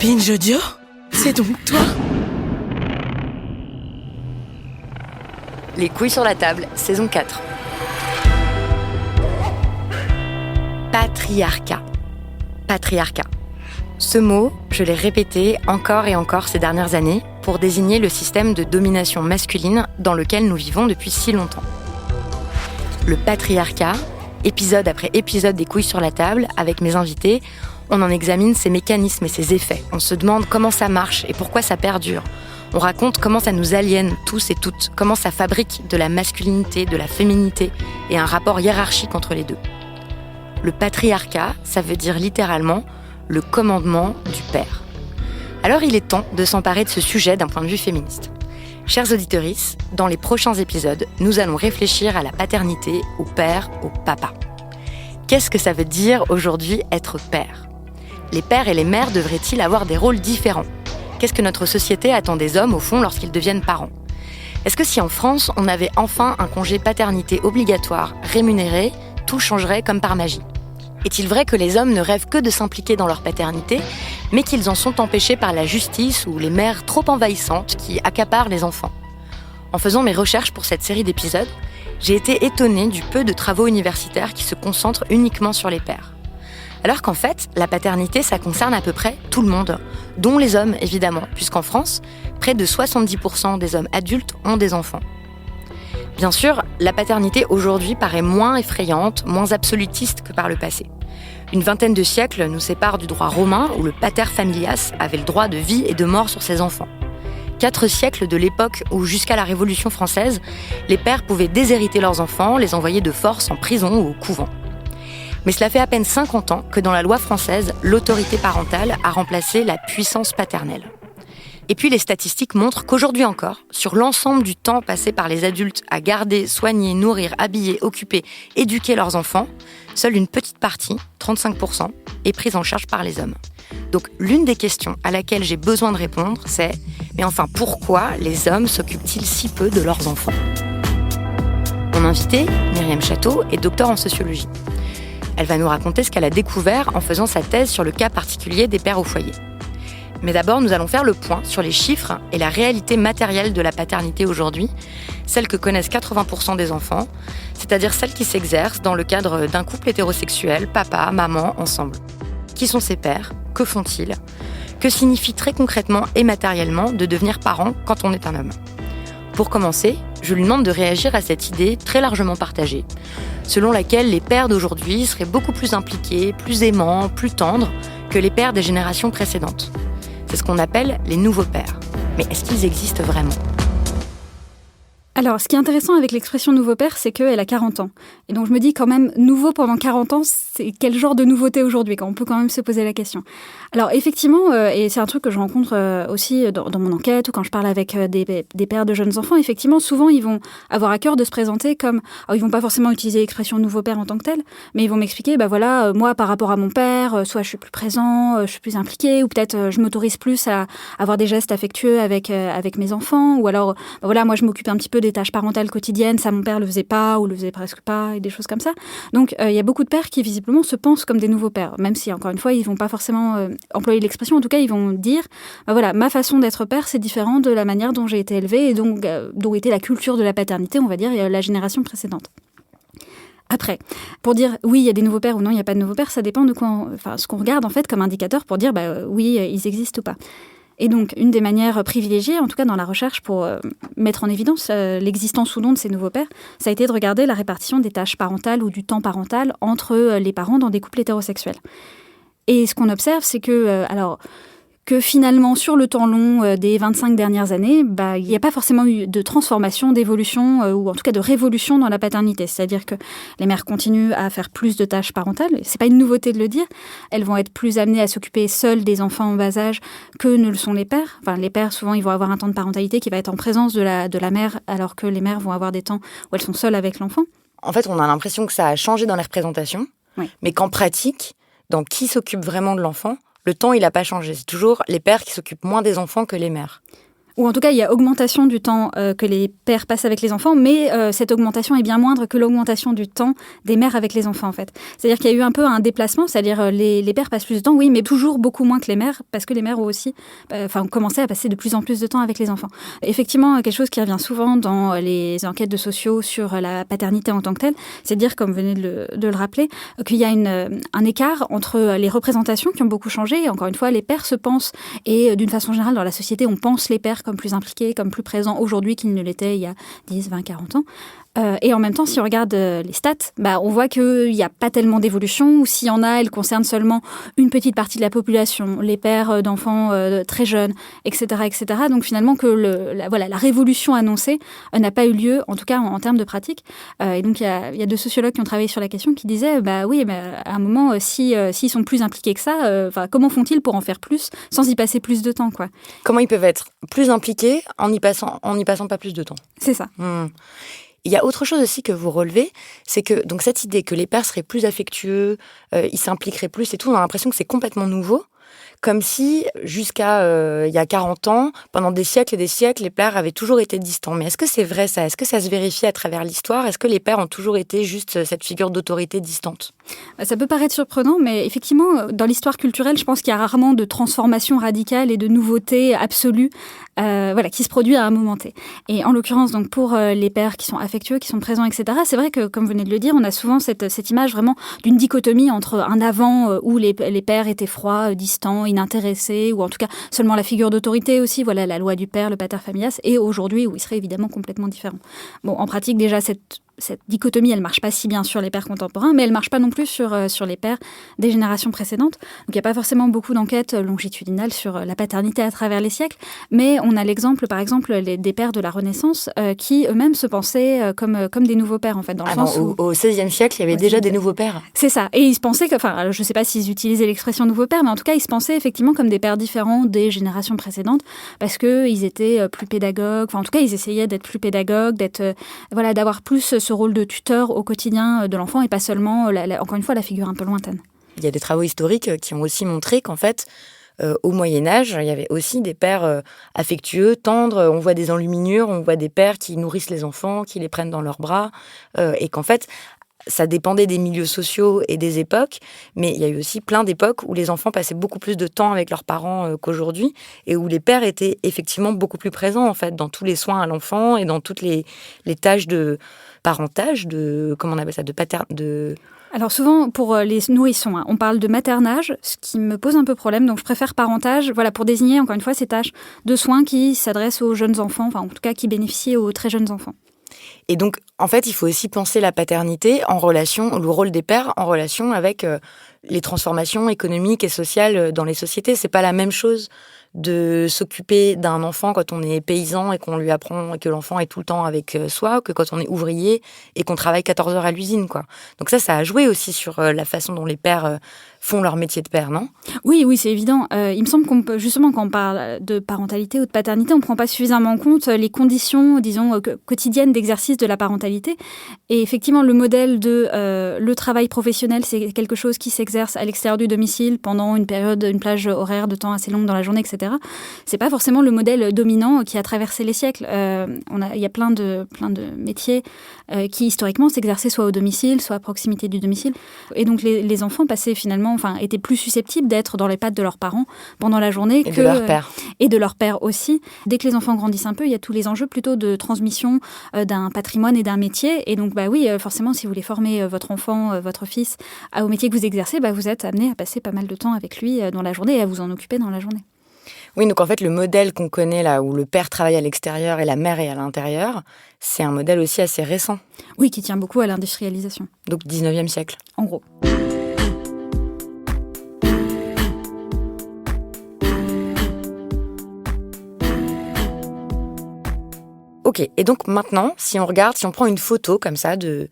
Binge Audio, c'est donc toi? Les couilles sur la table, saison 4. Patriarcat. Patriarcat. Ce mot, je l'ai répété encore et encore ces dernières années pour désigner le système de domination masculine dans lequel nous vivons depuis si longtemps. Le patriarcat, épisode après épisode des couilles sur la table, avec mes invités, on en examine ses mécanismes et ses effets. On se demande comment ça marche et pourquoi ça perdure. On raconte comment ça nous aliène tous et toutes, comment ça fabrique de la masculinité, de la féminité et un rapport hiérarchique entre les deux. Le patriarcat, ça veut dire littéralement le commandement du père. Alors il est temps de s'emparer de ce sujet d'un point de vue féministe. Chers auditrices, dans les prochains épisodes, nous allons réfléchir à la paternité, au père, au papa. Qu'est-ce que ça veut dire aujourd'hui être père ? Les pères et les mères devraient-ils avoir des rôles différents ? Qu'est-ce que notre société attend des hommes, au fond, lorsqu'ils deviennent parents ? Est-ce que si en France, on avait enfin un congé paternité obligatoire, rémunéré, tout changerait comme par magie ? Est-il vrai que les hommes ne rêvent que de s'impliquer dans leur paternité, mais qu'ils en sont empêchés par la justice ou les mères trop envahissantes qui accaparent les enfants ? En faisant mes recherches pour cette série d'épisodes, j'ai été étonnée du peu de travaux universitaires qui se concentrent uniquement sur les pères. Alors qu'en fait, la paternité, ça concerne à peu près tout le monde, dont les hommes évidemment, puisqu'en France, près de 70% des hommes adultes ont des enfants. Bien sûr, la paternité aujourd'hui paraît moins effrayante, moins absolutiste que par le passé. Une vingtaine de siècles nous séparent du droit romain où le pater familias avait le droit de vie et de mort sur ses enfants. 4 siècles de l'époque où, jusqu'à la Révolution française, les pères pouvaient déshériter leurs enfants, les envoyer de force en prison ou au couvent. Mais cela fait à peine 50 ans que dans la loi française, l'autorité parentale a remplacé la puissance paternelle. Et puis les statistiques montrent qu'aujourd'hui encore, sur l'ensemble du temps passé par les adultes à garder, soigner, nourrir, habiller, occuper, éduquer leurs enfants, seule une petite partie, 35%, est prise en charge par les hommes. Donc l'une des questions à laquelle j'ai besoin de répondre, c'est « Mais enfin, pourquoi les hommes s'occupent-ils si peu de leurs enfants ?» Mon invitée, Myriam Chateau, est docteur en sociologie. Elle va nous raconter ce qu'elle a découvert en faisant sa thèse sur le cas particulier des pères au foyer. Mais d'abord, nous allons faire le point sur les chiffres et la réalité matérielle de la paternité aujourd'hui, celle que connaissent 80% des enfants, c'est-à-dire celle qui s'exerce dans le cadre d'un couple hétérosexuel, papa, maman, ensemble. Qui sont ces pères ? Que font-ils ? Que signifie très concrètement et matériellement de devenir parent quand on est un homme ? Pour commencer, je lui demande de réagir à cette idée très largement partagée, selon laquelle les pères d'aujourd'hui seraient beaucoup plus impliqués, plus aimants, plus tendres que les pères des générations précédentes. C'est ce qu'on appelle les nouveaux pères. Mais est-ce qu'ils existent vraiment ? Alors, ce qui est intéressant avec l'expression « nouveau père », c'est qu'elle a 40 ans. Et donc, je me dis quand même, nouveau pendant 40 ans, c'est quel genre de nouveauté aujourd'hui, quand on peut quand même se poser la question. Alors, effectivement, et c'est un truc que je rencontre aussi dans mon enquête, ou quand je parle avec des pères de jeunes enfants, effectivement, souvent, ils vont avoir à cœur de se présenter comme... Alors, ils vont pas forcément utiliser l'expression « nouveau père » en tant que tel, mais ils vont m'expliquer, moi, par rapport à mon père, soit je suis plus présent, je suis plus impliqué, ou peut-être je m'autorise plus à avoir des gestes affectueux avec mes enfants, ou alors, moi, je m'occupe un petit peu des tâches parentales quotidiennes, ça mon père le faisait pas ou le faisait presque pas et des choses comme ça. Donc il y a beaucoup de pères qui visiblement se pensent comme des nouveaux pères, même si encore une fois ils vont pas forcément employer l'expression, en tout cas ils vont dire ma façon d'être père c'est différent de la manière dont j'ai été élevée et donc dont était la culture de la paternité, on va dire, la génération précédente. Après, pour dire oui, il y a des nouveaux pères ou non, il n'y a pas de nouveaux pères, ça dépend de quoi ce qu'on regarde en fait comme indicateur pour dire oui, ils existent ou pas. Et donc, une des manières privilégiées, en tout cas dans la recherche pour mettre en évidence l'existence ou non de ces nouveaux pères, ça a été de regarder la répartition des tâches parentales ou du temps parental entre les parents dans des couples hétérosexuels. Et ce qu'on observe, c'est que finalement, sur le temps long des 25 dernières années, il n'y a pas forcément eu de transformation, d'évolution ou en tout cas de révolution dans la paternité. C'est-à-dire que les mères continuent à faire plus de tâches parentales. C'est pas une nouveauté de le dire. Elles vont être plus amenées à s'occuper seules des enfants en bas âge que ne le sont les pères. Enfin, les pères, souvent, ils vont avoir un temps de parentalité qui va être en présence de la mère, alors que les mères vont avoir des temps où elles sont seules avec l'enfant. En fait, on a l'impression que ça a changé dans les représentations, oui. Mais qu'en pratique, dans qui s'occupe vraiment de l'enfant, le temps, il n'a pas changé. C'est toujours les pères qui s'occupent moins des enfants que les mères. Ou en tout cas, il y a augmentation du temps que les pères passent avec les enfants, mais cette augmentation est bien moindre que l'augmentation du temps des mères avec les enfants, en fait. C'est-à-dire qu'il y a eu un peu un déplacement, c'est-à-dire les pères passent plus de temps, oui, mais toujours beaucoup moins que les mères, parce que les mères ont aussi ont commencé à passer de plus en plus de temps avec les enfants. Effectivement, quelque chose qui revient souvent dans les enquêtes de sociaux sur la paternité en tant que telle, c'est de dire, comme vous venez de le rappeler, qu'il y a un écart entre les représentations qui ont beaucoup changé. Et encore une fois, les pères se pensent, et d'une façon générale, dans la société, on pense les pères comme plus impliqués, comme plus présents aujourd'hui qu'ils ne l'étaient il y a 10, 20, 40 ans. Et en même temps, si on regarde les stats, on voit qu'il n'y a pas tellement d'évolution, ou s'il y en a, elle concerne seulement une petite partie de la population, les pères d'enfants très jeunes, etc., etc. Donc finalement, que la révolution annoncée n'a pas eu lieu, en tout cas en termes de pratique. Et donc il y a 2 sociologues qui ont travaillé sur la question qui disaient, oui, mais à un moment, s'ils sont plus impliqués que ça, comment font-ils pour en faire plus sans y passer plus de temps, quoi. Comment ils peuvent être plus impliqués en y passant pas plus de temps? C'est ça. Il y a autre chose aussi que vous relevez, c'est que donc cette idée que les pères seraient plus affectueux, ils s'impliqueraient plus et tout, on a l'impression que c'est complètement nouveau, comme si jusqu'à il y a 40 ans, pendant des siècles et des siècles, les pères avaient toujours été distants. Mais est-ce que c'est vrai ça? Est-ce que ça se vérifie à travers l'histoire? Est-ce que les pères ont toujours été juste cette figure d'autorité distante? Ça peut paraître surprenant, mais effectivement, dans l'histoire culturelle, je pense qu'il y a rarement de transformation radicale et de nouveauté absolue qui se produit à un moment T. Et en l'occurrence, donc pour les pères qui sont affectueux, qui sont présents, etc., c'est vrai que, comme vous venez de le dire, on a souvent cette image vraiment d'une dichotomie entre un avant où les pères étaient froids, distants, inintéressés, ou en tout cas seulement la figure d'autorité aussi, voilà, la loi du père, le pater familias, et aujourd'hui où il serait évidemment complètement différent. Bon, en pratique, déjà, cette dichotomie, elle marche pas si bien sur les pères contemporains, mais elle marche pas non plus sur les pères des générations précédentes. Donc il n'y a pas forcément beaucoup d'enquêtes longitudinales sur la paternité à travers les siècles, mais on a l'exemple, par exemple, des pères de la Renaissance qui eux-mêmes se pensaient comme des nouveaux pères, en fait, dans le sens où... Au XVIe siècle, il y avait déjà des nouveaux pères. C'est ça. Et ils se pensaient je sais pas s'ils utilisaient l'expression nouveau père, mais en tout cas, ils se pensaient effectivement comme des pères différents des générations précédentes, parce qu'ils étaient plus pédagogues, en tout cas, ils essayaient d'être plus pédagogues, d'avoir plus ce rôle de tuteur au quotidien de l'enfant et pas seulement, encore une fois, la figure un peu lointaine. Il y a des travaux historiques qui ont aussi montré qu'en fait, au Moyen-Âge, il y avait aussi des pères affectueux, tendres. On voit des enluminures, on voit des pères qui nourrissent les enfants, qui les prennent dans leurs bras, et qu'en fait, ça dépendait des milieux sociaux et des époques, mais il y a eu aussi plein d'époques où les enfants passaient beaucoup plus de temps avec leurs parents qu'aujourd'hui, et où les pères étaient effectivement beaucoup plus présents, en fait, dans tous les soins à l'enfant et dans toutes les tâches de parentage, comment on appelle ça, Alors souvent, pour les nourrissons, on parle de maternage, ce qui me pose un peu problème, donc je préfère parentage, pour désigner, encore une fois, ces tâches de soins qui s'adressent aux jeunes enfants, en tout cas qui bénéficient aux très jeunes enfants. Et donc, en fait, il faut aussi penser la paternité le rôle des pères en relation avec les transformations économiques et sociales dans les sociétés. C'est pas la même chose de s'occuper d'un enfant quand on est paysan et qu'on lui apprend que l'enfant est tout le temps avec soi, que quand on est ouvrier et qu'on travaille 14 heures à l'usine, quoi. Donc ça a joué aussi sur la façon dont les pères font leur métier de père, non? Oui, c'est évident. Il me semble justement, quand on parle de parentalité ou de paternité, on ne prend pas suffisamment en compte les conditions, disons, quotidiennes d'exercice de la parentalité. Et effectivement, le modèle de le travail professionnel, c'est quelque chose qui s'exerce à l'extérieur du domicile pendant une plage horaire de temps assez longue dans la journée, etc. C'est pas forcément le modèle dominant qui a traversé les siècles. Il y a plein de métiers qui, historiquement, s'exerçaient soit au domicile, soit à proximité du domicile. Et donc, les enfants passaient finalement, étaient plus susceptibles d'être dans les pattes de leurs parents pendant la journée de leur père. Et de leur père aussi. Dès que les enfants grandissent un peu, il y a tous les enjeux plutôt de transmission d'un patrimoine et d'un métier. Et donc, forcément, si vous voulez former votre enfant, votre fils, au métier que vous exercez, vous êtes amené à passer pas mal de temps avec lui dans la journée et à vous en occuper dans la journée. Oui, donc en fait, le modèle qu'on connaît là, où le père travaille à l'extérieur et la mère est à l'intérieur, c'est un modèle aussi assez récent. Oui, qui tient beaucoup à l'industrialisation. Donc 19e siècle. En gros. Ok, et donc maintenant, si on prend une photo comme ça de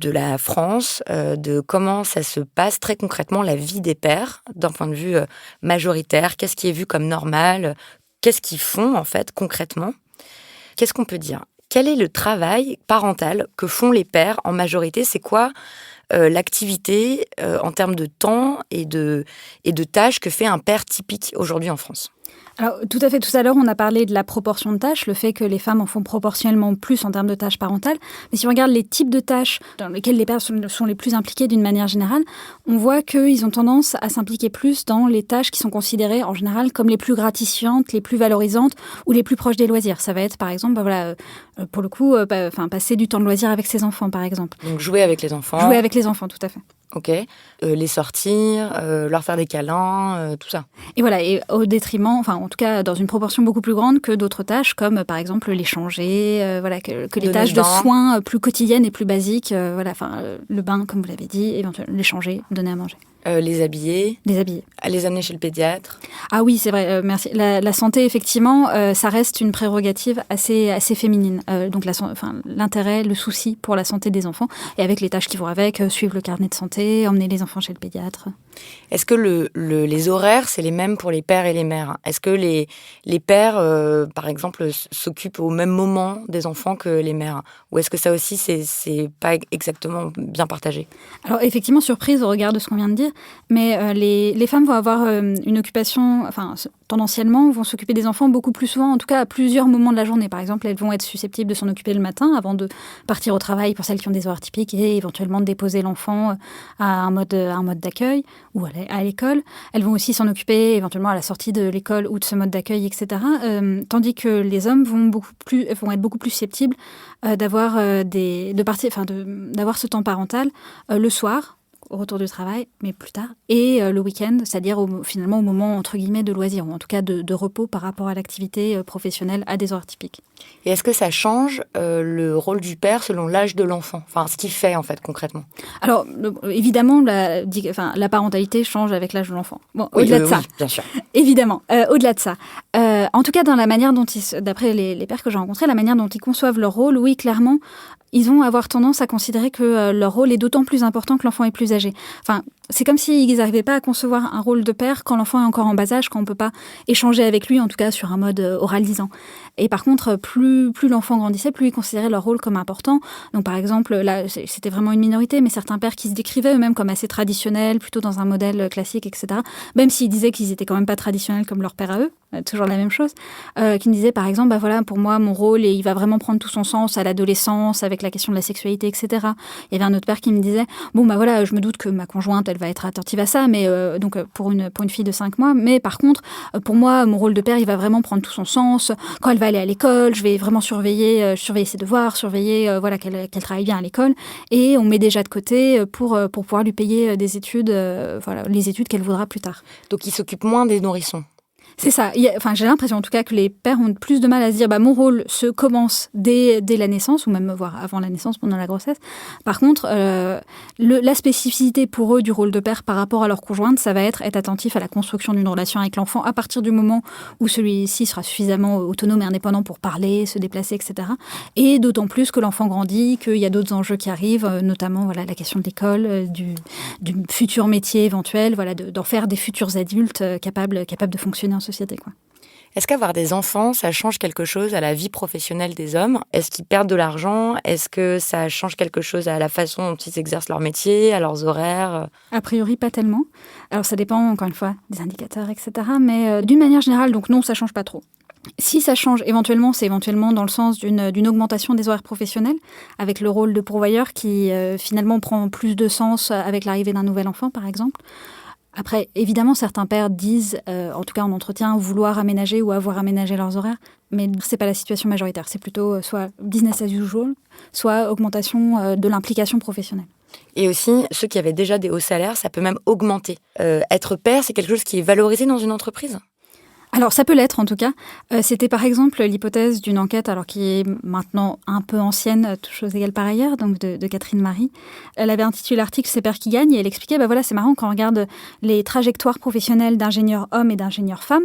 la France, de comment ça se passe très concrètement, la vie des pères, d'un point de vue majoritaire, qu'est-ce qui est vu comme normal, qu'est-ce qu'ils font en fait concrètement, qu'est-ce qu'on peut dire? Quel est le travail parental que font les pères en majorité? C'est quoi l'activité en termes de temps et de tâches que fait un père typique aujourd'hui en France? Alors, tout à fait. Tout à l'heure, on a parlé de la proportion de tâches, le fait que les femmes en font proportionnellement plus en termes de tâches parentales. Mais si on regarde les types de tâches dans lesquelles les pères sont les plus impliqués d'une manière générale, on voit qu'ils ont tendance à s'impliquer plus dans les tâches qui sont considérées en général comme les plus gratifiantes, les plus valorisantes ou les plus proches des loisirs. Ça va être, par exemple, pour le coup, passer du temps de loisir avec ses enfants, par exemple. Donc jouer avec les enfants. Jouer avec les enfants, tout à fait. Ok. Les sortir, leur faire des câlins, tout ça. Et voilà, et au détriment, en tout cas dans une proportion beaucoup plus grande que d'autres tâches, comme par exemple les changer, que les tâches de soins plus quotidiennes et plus basiques, le bain, comme vous l'avez dit, éventuellement les changer, donner à manger. Les habiller. Les habiller. Les amener chez le pédiatre. Ah oui, c'est vrai, merci. La santé, effectivement, ça reste une prérogative assez féminine. Donc l'intérêt, le souci pour la santé des enfants, et avec les tâches qui vont avec, suivre le carnet de santé, emmener les enfants chez le pédiatre. Est-ce que les horaires, c'est les mêmes pour les pères et les mères ? Est-ce que les pères, par exemple, s'occupent au même moment des enfants que les mères ? Ou est-ce que ça aussi, c'est pas exactement bien partagé ? Alors effectivement, surprise au regard de ce qu'on vient de dire, mais les femmes vont avoir une occupation, tendanciellement, vont s'occuper des enfants beaucoup plus souvent, en tout cas à plusieurs moments de la journée. Par exemple, elles vont être susceptibles de s'en occuper le matin avant de partir au travail pour celles qui ont des horaires typiques et éventuellement de déposer l'enfant à un mode d'accueil ou à l'école. Elles vont aussi s'en occuper éventuellement à la sortie de l'école ou de ce mode d'accueil, etc. Tandis que les hommes vont être beaucoup plus susceptibles d'avoir d'avoir ce temps parental le soir, au retour du travail, mais plus tard, et le week-end, c'est-à-dire finalement au moment, entre guillemets, de loisir, ou en tout cas de repos par rapport à l'activité professionnelle à des horaires typiques. Et est-ce que ça change le rôle du père selon l'âge de l'enfant ? Enfin, ce qu'il fait, en fait, concrètement. Alors, évidemment, la parentalité change avec l'âge de l'enfant. Bon, oui, au-delà de ça. Oui, bien sûr. Évidemment, au-delà de ça. En tout cas, dans la manière dont d'après les pères que j'ai rencontrés, la manière dont ils conçoivent leur rôle, oui, clairement, ils vont avoir tendance à considérer que leur rôle est d'autant plus important que l'enfant est plus âgé. C'est comme s'ils n'arrivaient pas à concevoir un rôle de père quand l'enfant est encore en bas âge, quand on ne peut pas échanger avec lui, en tout cas sur un mode oralisant. Et par contre, plus l'enfant grandissait, plus ils considéraient leur rôle comme important. Donc par exemple, là, c'était vraiment une minorité, mais certains pères qui se décrivaient eux-mêmes comme assez traditionnels, plutôt dans un modèle classique, etc. Même s'ils disaient qu'ils n'étaient quand même pas traditionnels comme leur père à eux, toujours la même chose, qui me disaient par exemple, pour moi, mon rôle, il va vraiment prendre tout son sens à l'adolescence, avec la question de la sexualité, etc. Il y avait un autre père qui me disait, je me doute que ma conjointe, elle va être attentive à ça, mais pour une fille de 5 mois, mais par contre, pour moi, mon rôle de père, il va vraiment prendre tout son sens. Quand elle va aller à l'école, je vais vraiment surveiller ses devoirs, surveiller qu'elle travaille bien à l'école, et on met déjà de côté pour pouvoir lui payer des études, les études qu'elle voudra plus tard. Donc il s'occupe moins des nourrissons. C'est ça. J'ai l'impression en tout cas que les pères ont plus de mal à se dire mon rôle se commence dès la naissance, ou même voire avant la naissance, pendant la grossesse. Par contre, la spécificité pour eux du rôle de père par rapport à leur conjointe, ça va être attentif à la construction d'une relation avec l'enfant à partir du moment où celui-ci sera suffisamment autonome et indépendant pour parler, se déplacer, etc. Et d'autant plus que l'enfant grandit, qu'il y a d'autres enjeux qui arrivent, notamment la question de l'école, du futur métier éventuel, d'en faire des futurs adultes capables de fonctionner en société, quoi. Est-ce qu'avoir des enfants, ça change quelque chose à la vie professionnelle des hommes ? Est-ce qu'ils perdent de l'argent ? Est-ce que ça change quelque chose à la façon dont ils exercent leur métier, à leurs horaires ? A priori, pas tellement. Alors, ça dépend, encore une fois, des indicateurs, etc. Mais d'une manière générale, donc non, ça change pas trop. Si ça change éventuellement, c'est éventuellement dans le sens d'une augmentation des horaires professionnels, avec le rôle de pourvoyeur qui finalement prend plus de sens avec l'arrivée d'un nouvel enfant, par exemple. Après, évidemment, certains pères disent, en tout cas en entretien, vouloir aménager ou avoir aménagé leurs horaires, mais c'est pas la situation majoritaire. C'est plutôt soit business as usual, soit augmentation de l'implication professionnelle. Et aussi, ceux qui avaient déjà des hauts salaires, ça peut même augmenter. Être père, c'est quelque chose qui est valorisé dans une entreprise ? Alors, ça peut l'être, en tout cas. C'était, par exemple, l'hypothèse d'une enquête, alors qui est maintenant un peu ancienne, toutes choses égales par ailleurs, donc de Catherine Marie. Elle avait intitulé l'article « C'est père qui gagne » et elle expliquait, c'est marrant, quand on regarde les trajectoires professionnelles d'ingénieurs hommes et d'ingénieurs femmes,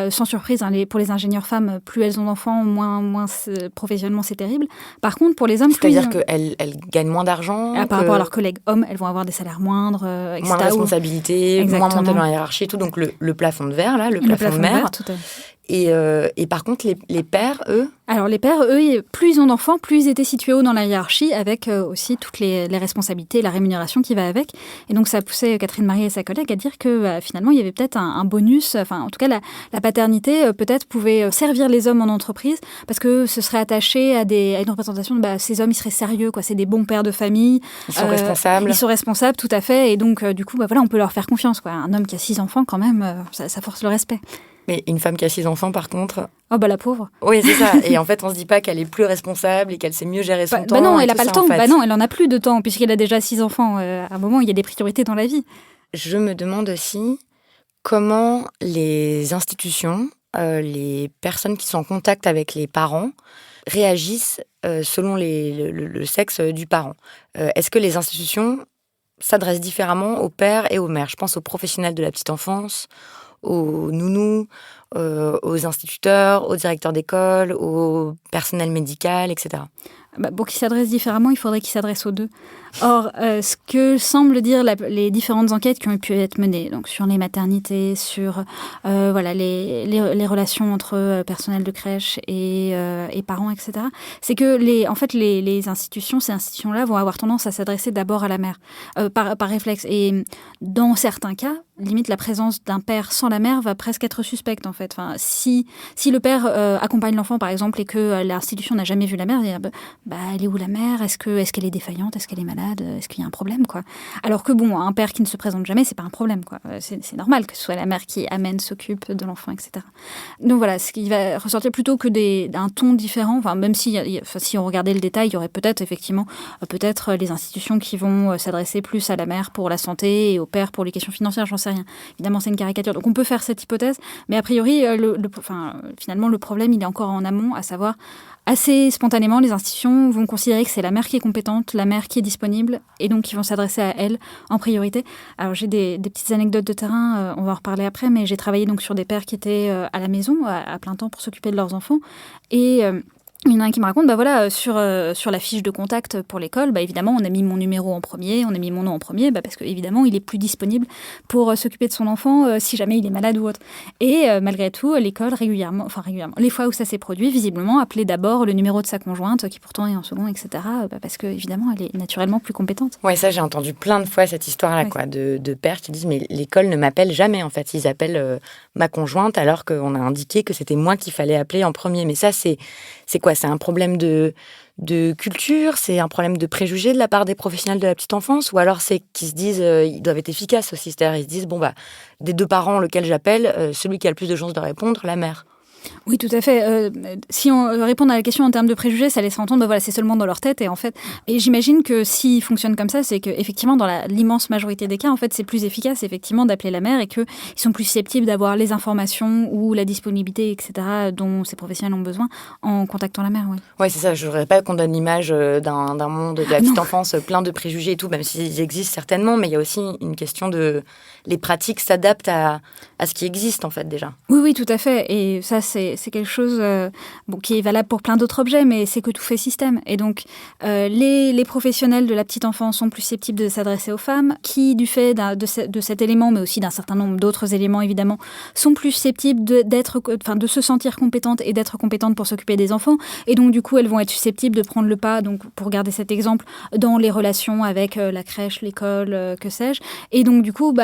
sans surprise, pour les ingénieurs femmes, plus elles ont d'enfants, moins professionnellement, c'est terrible. Par contre, pour les hommes... C'est-à-dire qu'elles gagnent moins d'argent par rapport à leurs collègues hommes, elles vont avoir des salaires moindres, etc. Moins de responsabilités, moins monter dans la hiérarchie et tout. Donc, le plafond de verre, là, le plafond de mer. Et par contre, les pères, eux? Alors les pères, eux, plus ils ont d'enfants, plus ils étaient situés haut dans la hiérarchie, avec aussi toutes les responsabilités, la rémunération qui va avec. Et donc ça poussait Catherine Marie et sa collègue à dire que finalement il y avait peut-être un bonus, enfin en tout cas la paternité peut-être pouvait servir les hommes en entreprise, parce que ce serait attaché à une représentation de ces hommes, ils seraient sérieux, quoi. C'est des bons pères de famille. Ils sont responsables. Ils sont responsables, tout à fait. Et donc du coup, voilà, on peut leur faire confiance, quoi. Un homme qui a 6 enfants, quand même, ça force le respect. Mais une femme qui a 6 enfants, par contre... Oh, la pauvre. Oui, c'est ça. Et en fait, on se dit pas qu'elle est plus responsable et qu'elle sait mieux gérer son temps. Non, elle n'a pas le temps. En fait. Non, elle en a plus de temps, puisqu'elle a déjà 6 enfants. À un moment, il y a des priorités dans la vie. Je me demande aussi comment les institutions, les personnes qui sont en contact avec les parents, réagissent selon le sexe du parent. Est-ce que les institutions s'adressent différemment aux pères et aux mères? Je pense aux professionnels de la petite enfance, aux nounous, aux instituteurs, aux directeurs d'école, au personnel médical, etc. Pour qu'ils s'adressent différemment, il faudrait qu'ils s'adressent aux deux. Or, ce que semblent dire les différentes enquêtes qui ont pu être menées, donc sur les maternités, sur les relations entre personnel de crèche et parents, etc., c'est que les institutions, ces institutions-là vont avoir tendance à s'adresser d'abord à la mère, par réflexe. Et dans certains cas, limite la présence d'un père sans la mère va presque être suspecte, en fait. Enfin, si le père accompagne l'enfant, par exemple, et que l'institution n'a jamais vu la mère, il dit, elle est où la mère ? Est-ce qu'elle est défaillante ? Est-ce qu'elle est malade ? Est-ce qu'il y a un problème, quoi ? Alors que un père qui ne se présente jamais, c'est pas un problème, quoi. C'est normal que ce soit la mère qui amène, s'occupe de l'enfant, etc. Donc voilà, ce qui va ressortir plutôt que d'un ton différent. Enfin, même si on regardait le détail, il y aurait peut-être effectivement les institutions qui vont s'adresser plus à la mère pour la santé et au père pour les questions financières. J'en sais rien. Évidemment, c'est une caricature. Donc on peut faire cette hypothèse, mais a priori, finalement, le problème, il est encore en amont, à savoir, assez spontanément, les institutions vont considérer que c'est la mère qui est compétente, la mère qui est disponible, et donc ils vont s'adresser à elle en priorité. Alors j'ai des petites anecdotes de terrain, on va en reparler après, mais j'ai travaillé donc sur des pères qui étaient à la maison, à plein temps, pour s'occuper de leurs enfants, et... il y en a un qui me raconte, sur la fiche de contact pour l'école, évidemment, on a mis mon numéro en premier, on a mis mon nom en premier, parce que évidemment, il est plus disponible pour s'occuper de son enfant si jamais il est malade ou autre. Et malgré tout, l'école régulièrement, les fois où ça s'est produit, visiblement, appelait d'abord le numéro de sa conjointe, qui pourtant est en second, etc., parce que évidemment, elle est naturellement plus compétente. Ouais, ça, j'ai entendu plein de fois cette histoire-là, quoi, de pères qui disent, mais l'école ne m'appelle jamais, en fait. Ils appellent ma conjointe alors qu'on a indiqué que c'était moi qu'il fallait appeler en premier. Mais ça, c'est quoi ? C'est un problème de culture, c'est un problème de préjugés de la part des professionnels de la petite enfance, ou alors c'est qu'ils se disent ils doivent être efficaces aussi, c'est-à-dire ils se disent des 2 parents lequel j'appelle, celui qui a le plus de chances de répondre, la mère. Oui, tout à fait. Si on répond à la question en termes de préjugés, ça laisse entendre, c'est seulement dans leur tête. Et j'imagine que s'ils fonctionnent comme ça, c'est qu'effectivement, dans l'immense majorité des cas, en fait, c'est plus efficace, effectivement, d'appeler la mère et qu'ils sont plus susceptibles d'avoir les informations ou la disponibilité, etc., dont ces professionnels ont besoin en contactant la mère, oui. Oui, c'est ça. Je ne voudrais pas qu'on donne l'image d'un monde de la petite enfance plein de préjugés et tout, même s'ils existent certainement, mais il y a aussi une question de... Les pratiques s'adaptent à ce qui existe, en fait, déjà. Oui, tout à fait. Et ça, c'est quelque chose qui est valable pour plein d'autres objets, mais c'est que tout fait système. Et donc, les professionnels de la petite enfance sont plus susceptibles de s'adresser aux femmes, qui, du fait de cet élément, mais aussi d'un certain nombre d'autres éléments, évidemment, sont plus susceptibles de se sentir compétentes et d'être compétentes pour s'occuper des enfants. Et donc, du coup, elles vont être susceptibles de prendre le pas, donc, pour garder cet exemple, dans les relations avec la crèche, l'école, que sais-je. Et donc, du coup,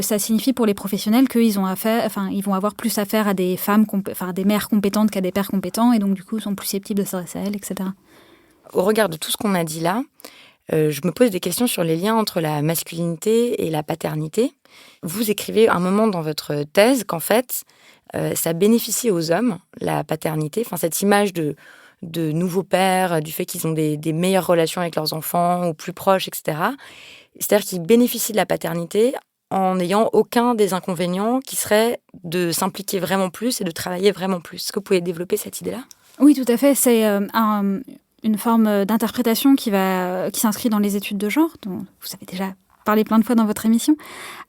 ça signifie pour les professionnels qu'ils ils vont avoir plus affaire à des femmes, des mères compétentes qu'à des pères compétents, et donc du coup sont plus susceptibles de s'adresser à elles, etc. Au regard de tout ce qu'on a dit là, je me pose des questions sur les liens entre la masculinité et la paternité. Vous écrivez un moment dans votre thèse qu'en fait, ça bénéficie aux hommes, la paternité, cette image de nouveaux pères, du fait qu'ils ont des meilleures relations avec leurs enfants, ou plus proches, etc. C'est-à-dire qu'ils bénéficient de la paternité en n'ayant aucun des inconvénients qui serait de s'impliquer vraiment plus et de travailler vraiment plus. Est-ce que vous pouvez développer cette idée-là ? Oui, tout à fait. C'est une forme d'interprétation qui s'inscrit dans les études de genre, dont vous avez déjà parlé plein de fois dans votre émission.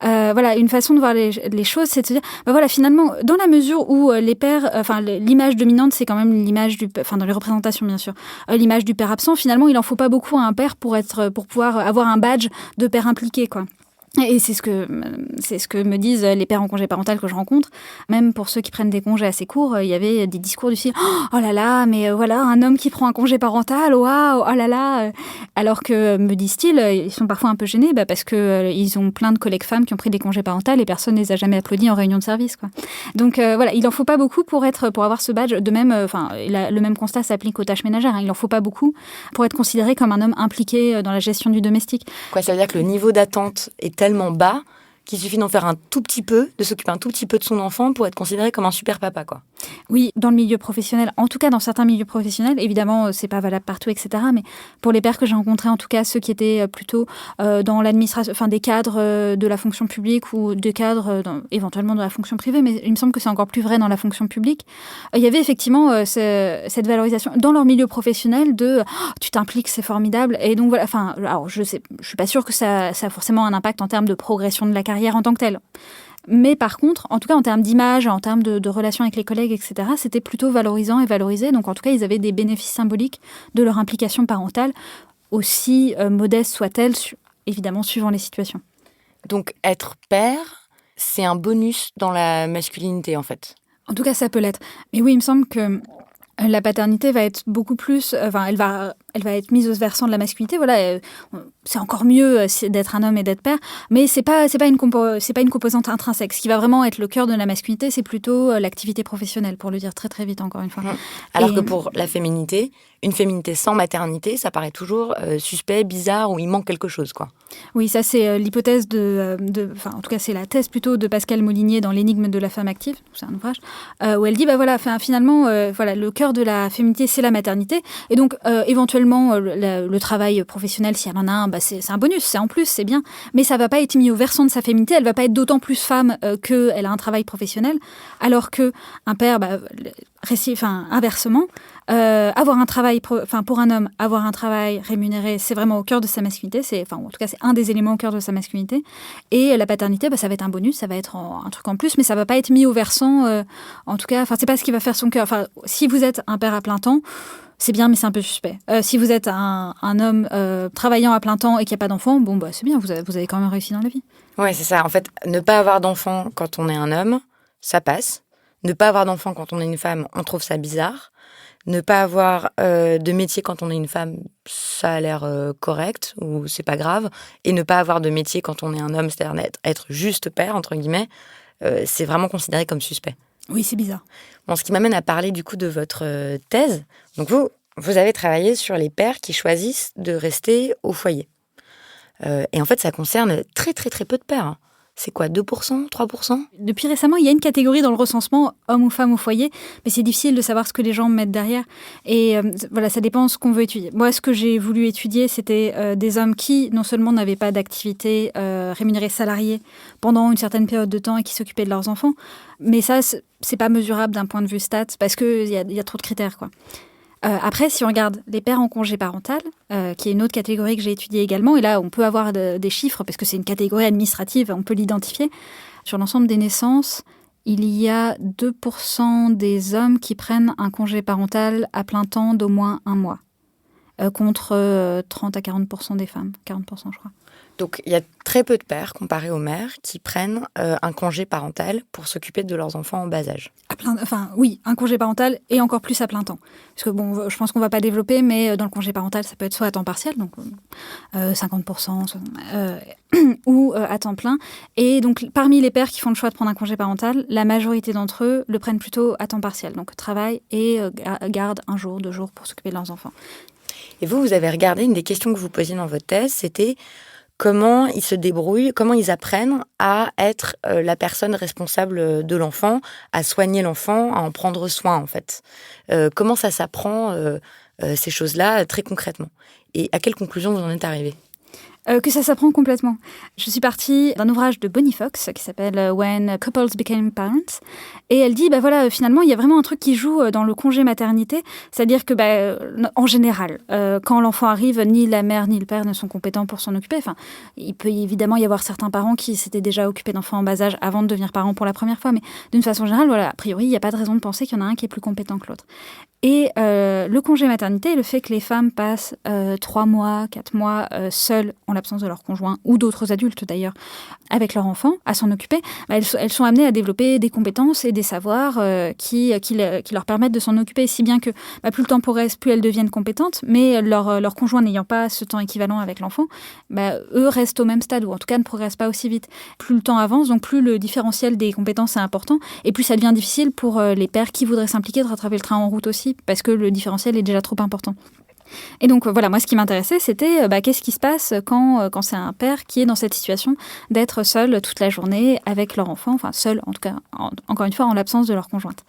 Une façon de voir les choses, c'est de se dire, finalement, dans la mesure où les pères, l'image dominante, c'est quand même l'image dans les représentations, bien sûr, l'image du père absent, finalement, il en faut pas beaucoup à un père pour pouvoir avoir un badge de père impliqué, quoi. Et c'est ce que me disent les pères en congé parental que je rencontre. Même pour ceux qui prennent des congés assez courts, il y avait des discours du style « Oh là là, mais voilà, un homme qui prend un congé parental, waouh, oh là là !» Alors que, me disent-ils, ils sont parfois un peu gênés parce que ils ont plein de collègues femmes qui ont pris des congés parentaux et personne ne les a jamais applaudis en réunion de service, quoi. Donc voilà, il n'en faut pas beaucoup pour avoir ce badge. De même, le même constat s'applique aux tâches ménagères. Hein. Il n'en faut pas beaucoup pour être considéré comme un homme impliqué dans la gestion du domestique. Quoi, ça veut dire que le niveau d'attente est tellement bas qu'il suffit d'en faire un tout petit peu, de s'occuper un tout petit peu de son enfant pour être considéré comme un super papa, quoi. Oui, dans le milieu professionnel, en tout cas dans certains milieux professionnels, évidemment, c'est pas valable partout, etc. Mais pour les pères que j'ai rencontrés, en tout cas ceux qui étaient plutôt dans l'administration, enfin des cadres de la fonction publique ou des cadres éventuellement de la fonction privée, mais il me semble que c'est encore plus vrai dans la fonction publique. Il y avait effectivement cette valorisation dans leur milieu professionnel de tu t'impliques, c'est formidable. Et donc voilà, enfin, alors je suis pas sûre que ça a forcément un impact en termes de progression de la carrière en tant que telle. Mais par contre, en tout cas en termes d'image, en termes de relations avec les collègues, etc., c'était plutôt valorisant et valorisé. Donc en tout cas, ils avaient des bénéfices symboliques de leur implication parentale, aussi modeste soit-elle, évidemment suivant les situations. Donc être père, c'est un bonus dans la masculinité en fait. En tout cas, ça peut l'être. Mais oui, il me semble que la paternité va être beaucoup plus... elle va être mise au versant de la masculinité. Voilà, c'est encore mieux d'être un homme et d'être père, mais c'est pas une composante intrinsèque. Ce qui va vraiment être le cœur de la masculinité, c'est plutôt l'activité professionnelle, pour le dire très très vite encore une fois. Alors que pour la féminité, une féminité sans maternité, ça paraît toujours suspect, bizarre, ou il manque quelque chose, quoi. Oui, ça c'est l'hypothèse en tout cas c'est la thèse plutôt de Pascale Molinier dans L'énigme de la femme active, c'est un ouvrage, où elle dit finalement le cœur de la féminité c'est la maternité, et donc éventuellement le travail professionnel, si elle en a un, c'est un bonus, c'est en plus, c'est bien, mais ça va pas être mis au versant de sa féminité, elle va pas être d'autant plus femme qu'elle a un travail professionnel, alors que un père, inversement, avoir un travail, pour un homme, avoir un travail rémunéré, c'est vraiment au cœur de sa masculinité, en tout cas c'est un des éléments au cœur de sa masculinité, et la paternité, ça va être un bonus, ça va être un truc en plus, mais ça va pas être mis au versant, en tout cas, c'est pas ce qui va faire son cœur. Si vous êtes un père à plein temps, c'est bien, mais c'est un peu suspect. Si vous êtes un homme travaillant à plein temps et qu'il n'y a pas d'enfant, c'est bien, vous avez quand même réussi dans la vie. Ouais, c'est ça. En fait, ne pas avoir d'enfant quand on est un homme, ça passe. Ne pas avoir d'enfant quand on est une femme, on trouve ça bizarre. Ne pas avoir de métier quand on est une femme, ça a l'air correct ou c'est pas grave. Et ne pas avoir de métier quand on est un homme, c'est-à-dire être juste père, entre guillemets, c'est vraiment considéré comme suspect. Oui, c'est bizarre. Bon, ce qui m'amène à parler du coup de votre thèse. Donc vous avez travaillé sur les pères qui choisissent de rester au foyer. Et en fait, ça concerne très très très peu de pères. Hein. C'est quoi, 2%, 3%? Depuis récemment, il y a une catégorie dans le recensement, homme ou femme au foyer, mais c'est difficile de savoir ce que les gens mettent derrière. Et ça dépend de ce qu'on veut étudier. Moi, ce que j'ai voulu étudier, c'était des hommes qui, non seulement n'avaient pas d'activité rémunérée salariée pendant une certaine période de temps et qui s'occupaient de leurs enfants, mais ça, c'est pas mesurable d'un point de vue stats, parce qu'il y a trop de critères, quoi. Après, si on regarde les pères en congé parental, qui est une autre catégorie que j'ai étudiée également, et là, on peut avoir des chiffres, parce que c'est une catégorie administrative, on peut l'identifier. Sur l'ensemble des naissances, il y a 2% des hommes qui prennent un congé parental à plein temps d'au moins 1 mois, contre 30 à 40% des femmes, 40% je crois. Donc, il y a très peu de pères, comparés aux mères, qui prennent un congé parental pour s'occuper de leurs enfants en bas âge. Oui, un congé parental et encore plus à plein temps. Parce que, je pense qu'on ne va pas développer, mais dans le congé parental, ça peut être soit à temps partiel, donc 50%, ou à temps plein. Et donc, parmi les pères qui font le choix de prendre un congé parental, la majorité d'entre eux le prennent plutôt à temps partiel. Donc, travail et gardent 1 jour, 2 jours pour s'occuper de leurs enfants. Et vous avez regardé, une des questions que vous posiez dans votre thèse, c'était comment ils se débrouillent, comment ils apprennent à être la personne responsable de l'enfant, à soigner l'enfant, à en prendre soin, en fait. Comment ça s'apprend, ces choses-là, très concrètement? Et à quelle conclusion vous en êtes arrivé? Que ça s'apprend complètement. Je suis partie d'un ouvrage de Bonnie Fox qui s'appelle When Couples Became Parents. Et elle dit, finalement, il y a vraiment un truc qui joue dans le congé maternité. C'est-à-dire que, en général, quand l'enfant arrive, ni la mère ni le père ne sont compétents pour s'en occuper. Enfin, il peut évidemment y avoir certains parents qui s'étaient déjà occupés d'enfants en bas âge avant de devenir parents pour la première fois. Mais d'une façon générale, a priori, il n'y a pas de raison de penser qu'il y en a un qui est plus compétent que l'autre. Et le congé maternité, le fait que les femmes passent 3 mois, 4 mois seules en l'absence de leur conjoint ou d'autres adultes d'ailleurs avec leur enfant à s'en occuper, elles sont amenées à développer des compétences et des savoirs qui leur permettent de s'en occuper, si bien que plus le temps progresse, plus elles deviennent compétentes, mais leur conjoint n'ayant pas ce temps équivalent avec l'enfant, eux restent au même stade ou en tout cas ne progressent pas aussi vite. Plus le temps avance, donc plus le différentiel des compétences est important et plus ça devient difficile pour les pères qui voudraient s'impliquer de rattraper le train en route aussi, parce que le différentiel est déjà trop important. Et donc voilà, moi ce qui m'intéressait, c'était qu'est-ce qui se passe quand c'est un père qui est dans cette situation d'être seul toute la journée avec leur enfant, enfin seul en tout cas, encore une fois en l'absence de leur conjointe.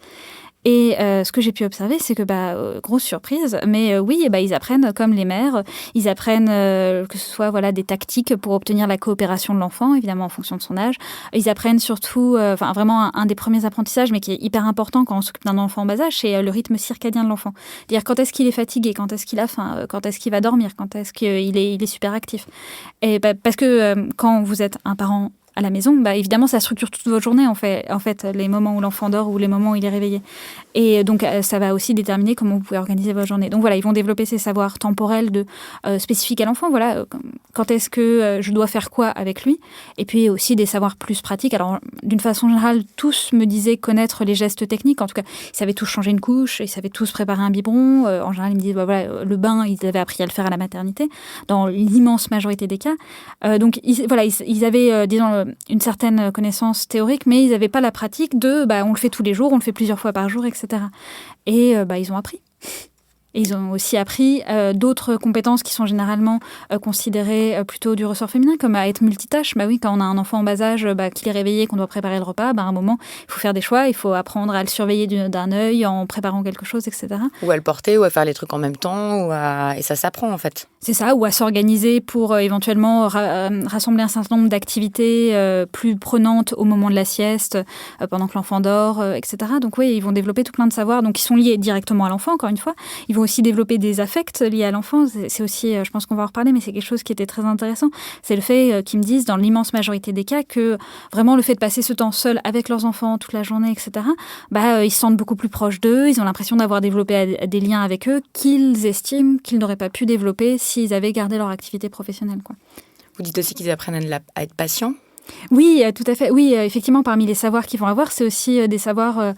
Et ce que j'ai pu observer, c'est que, grosse surprise, mais oui, ils apprennent comme les mères, ils apprennent que ce soit des tactiques pour obtenir la coopération de l'enfant, évidemment en fonction de son âge. Ils apprennent surtout, vraiment un des premiers apprentissages, mais qui est hyper important quand on s'occupe d'un enfant en bas âge, c'est le rythme circadien de l'enfant. C'est-à-dire quand est-ce qu'il est fatigué, quand est-ce qu'il a faim, quand est-ce qu'il va dormir, quand est-ce qu'il est super actif. Et parce que quand vous êtes un parent à la maison, évidemment, ça structure toute votre journée, en fait, les moments où l'enfant dort ou les moments où il est réveillé. Et donc, ça va aussi déterminer comment vous pouvez organiser votre journée. Donc voilà, ils vont développer ces savoirs temporels spécifiques à l'enfant. Voilà, quand est-ce que je dois faire quoi avec lui. Et puis aussi des savoirs plus pratiques. Alors, d'une façon générale, tous me disaient connaître les gestes techniques. En tout cas, ils savaient tous changer une couche, ils savaient tous préparer un biberon. En général, ils me disaient, le bain, ils avaient appris à le faire à la maternité, dans l'immense majorité des cas. Donc, ils avaient, disons, une certaine connaissance théorique, mais ils n'avaient pas la pratique de on le fait tous les jours, on le fait plusieurs fois par jour, etc. Et ils ont appris. Et ils ont aussi appris d'autres compétences qui sont généralement considérées plutôt du ressort féminin, comme à être multitâche. Oui, quand on a un enfant en bas âge, qu'il est réveillé, qu'on doit préparer le repas, à un moment, il faut faire des choix, il faut apprendre à le surveiller d'un œil en préparant quelque chose, etc. Ou à le porter, ou à faire les trucs en même temps, et ça s'apprend en fait. C'est ça, ou à s'organiser pour éventuellement rassembler un certain nombre d'activités plus prenantes au moment de la sieste, pendant que l'enfant dort, etc. Donc oui, ils vont développer tout plein de savoirs, donc qui sont liés directement à l'enfant, encore une fois. Ils vont aussi développer des affects liés à l'enfant. C'est aussi, je pense qu'on va en reparler, mais c'est quelque chose qui était très intéressant. C'est le fait qu'ils me disent, dans l'immense majorité des cas, que vraiment le fait de passer ce temps seul avec leurs enfants toute la journée, etc., ils se sentent beaucoup plus proches d'eux, ils ont l'impression d'avoir développé des liens avec eux qu'ils estiment qu'ils n'auraient pas pu développer s'ils avaient gardé leur activité professionnelle, quoi. Vous dites aussi qu'ils apprennent à être patients ? Oui, tout à fait. Oui, effectivement, parmi les savoirs qu'ils vont avoir, c'est aussi des savoirs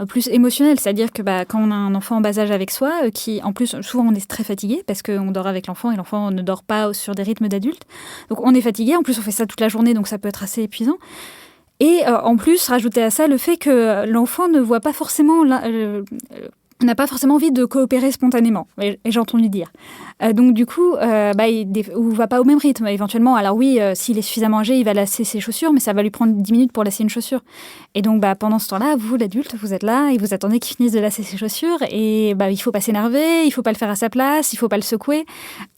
plus émotionnels. C'est-à-dire que quand on a un enfant en bas âge avec soi, qui, en plus, souvent on est très fatigué parce qu'on dort avec l'enfant et l'enfant ne dort pas sur des rythmes d'adulte. Donc on est fatigué. En plus, on fait ça toute la journée, donc ça peut être assez épuisant. Et en plus, rajouter à ça le fait que l'enfant ne voit pas forcément... On n'a pas forcément envie de coopérer spontanément, et j'ai entendu dire. Donc du coup, il ne va pas au même rythme éventuellement. Alors oui, s'il est suffisamment âgé, il va lasser ses chaussures, mais ça va lui prendre 10 minutes pour lasser une chaussure. Et donc pendant ce temps-là, vous, l'adulte, vous êtes là et vous attendez qu'il finisse de lasser ses chaussures. Et il ne faut pas s'énerver, il ne faut pas le faire à sa place, il ne faut pas le secouer.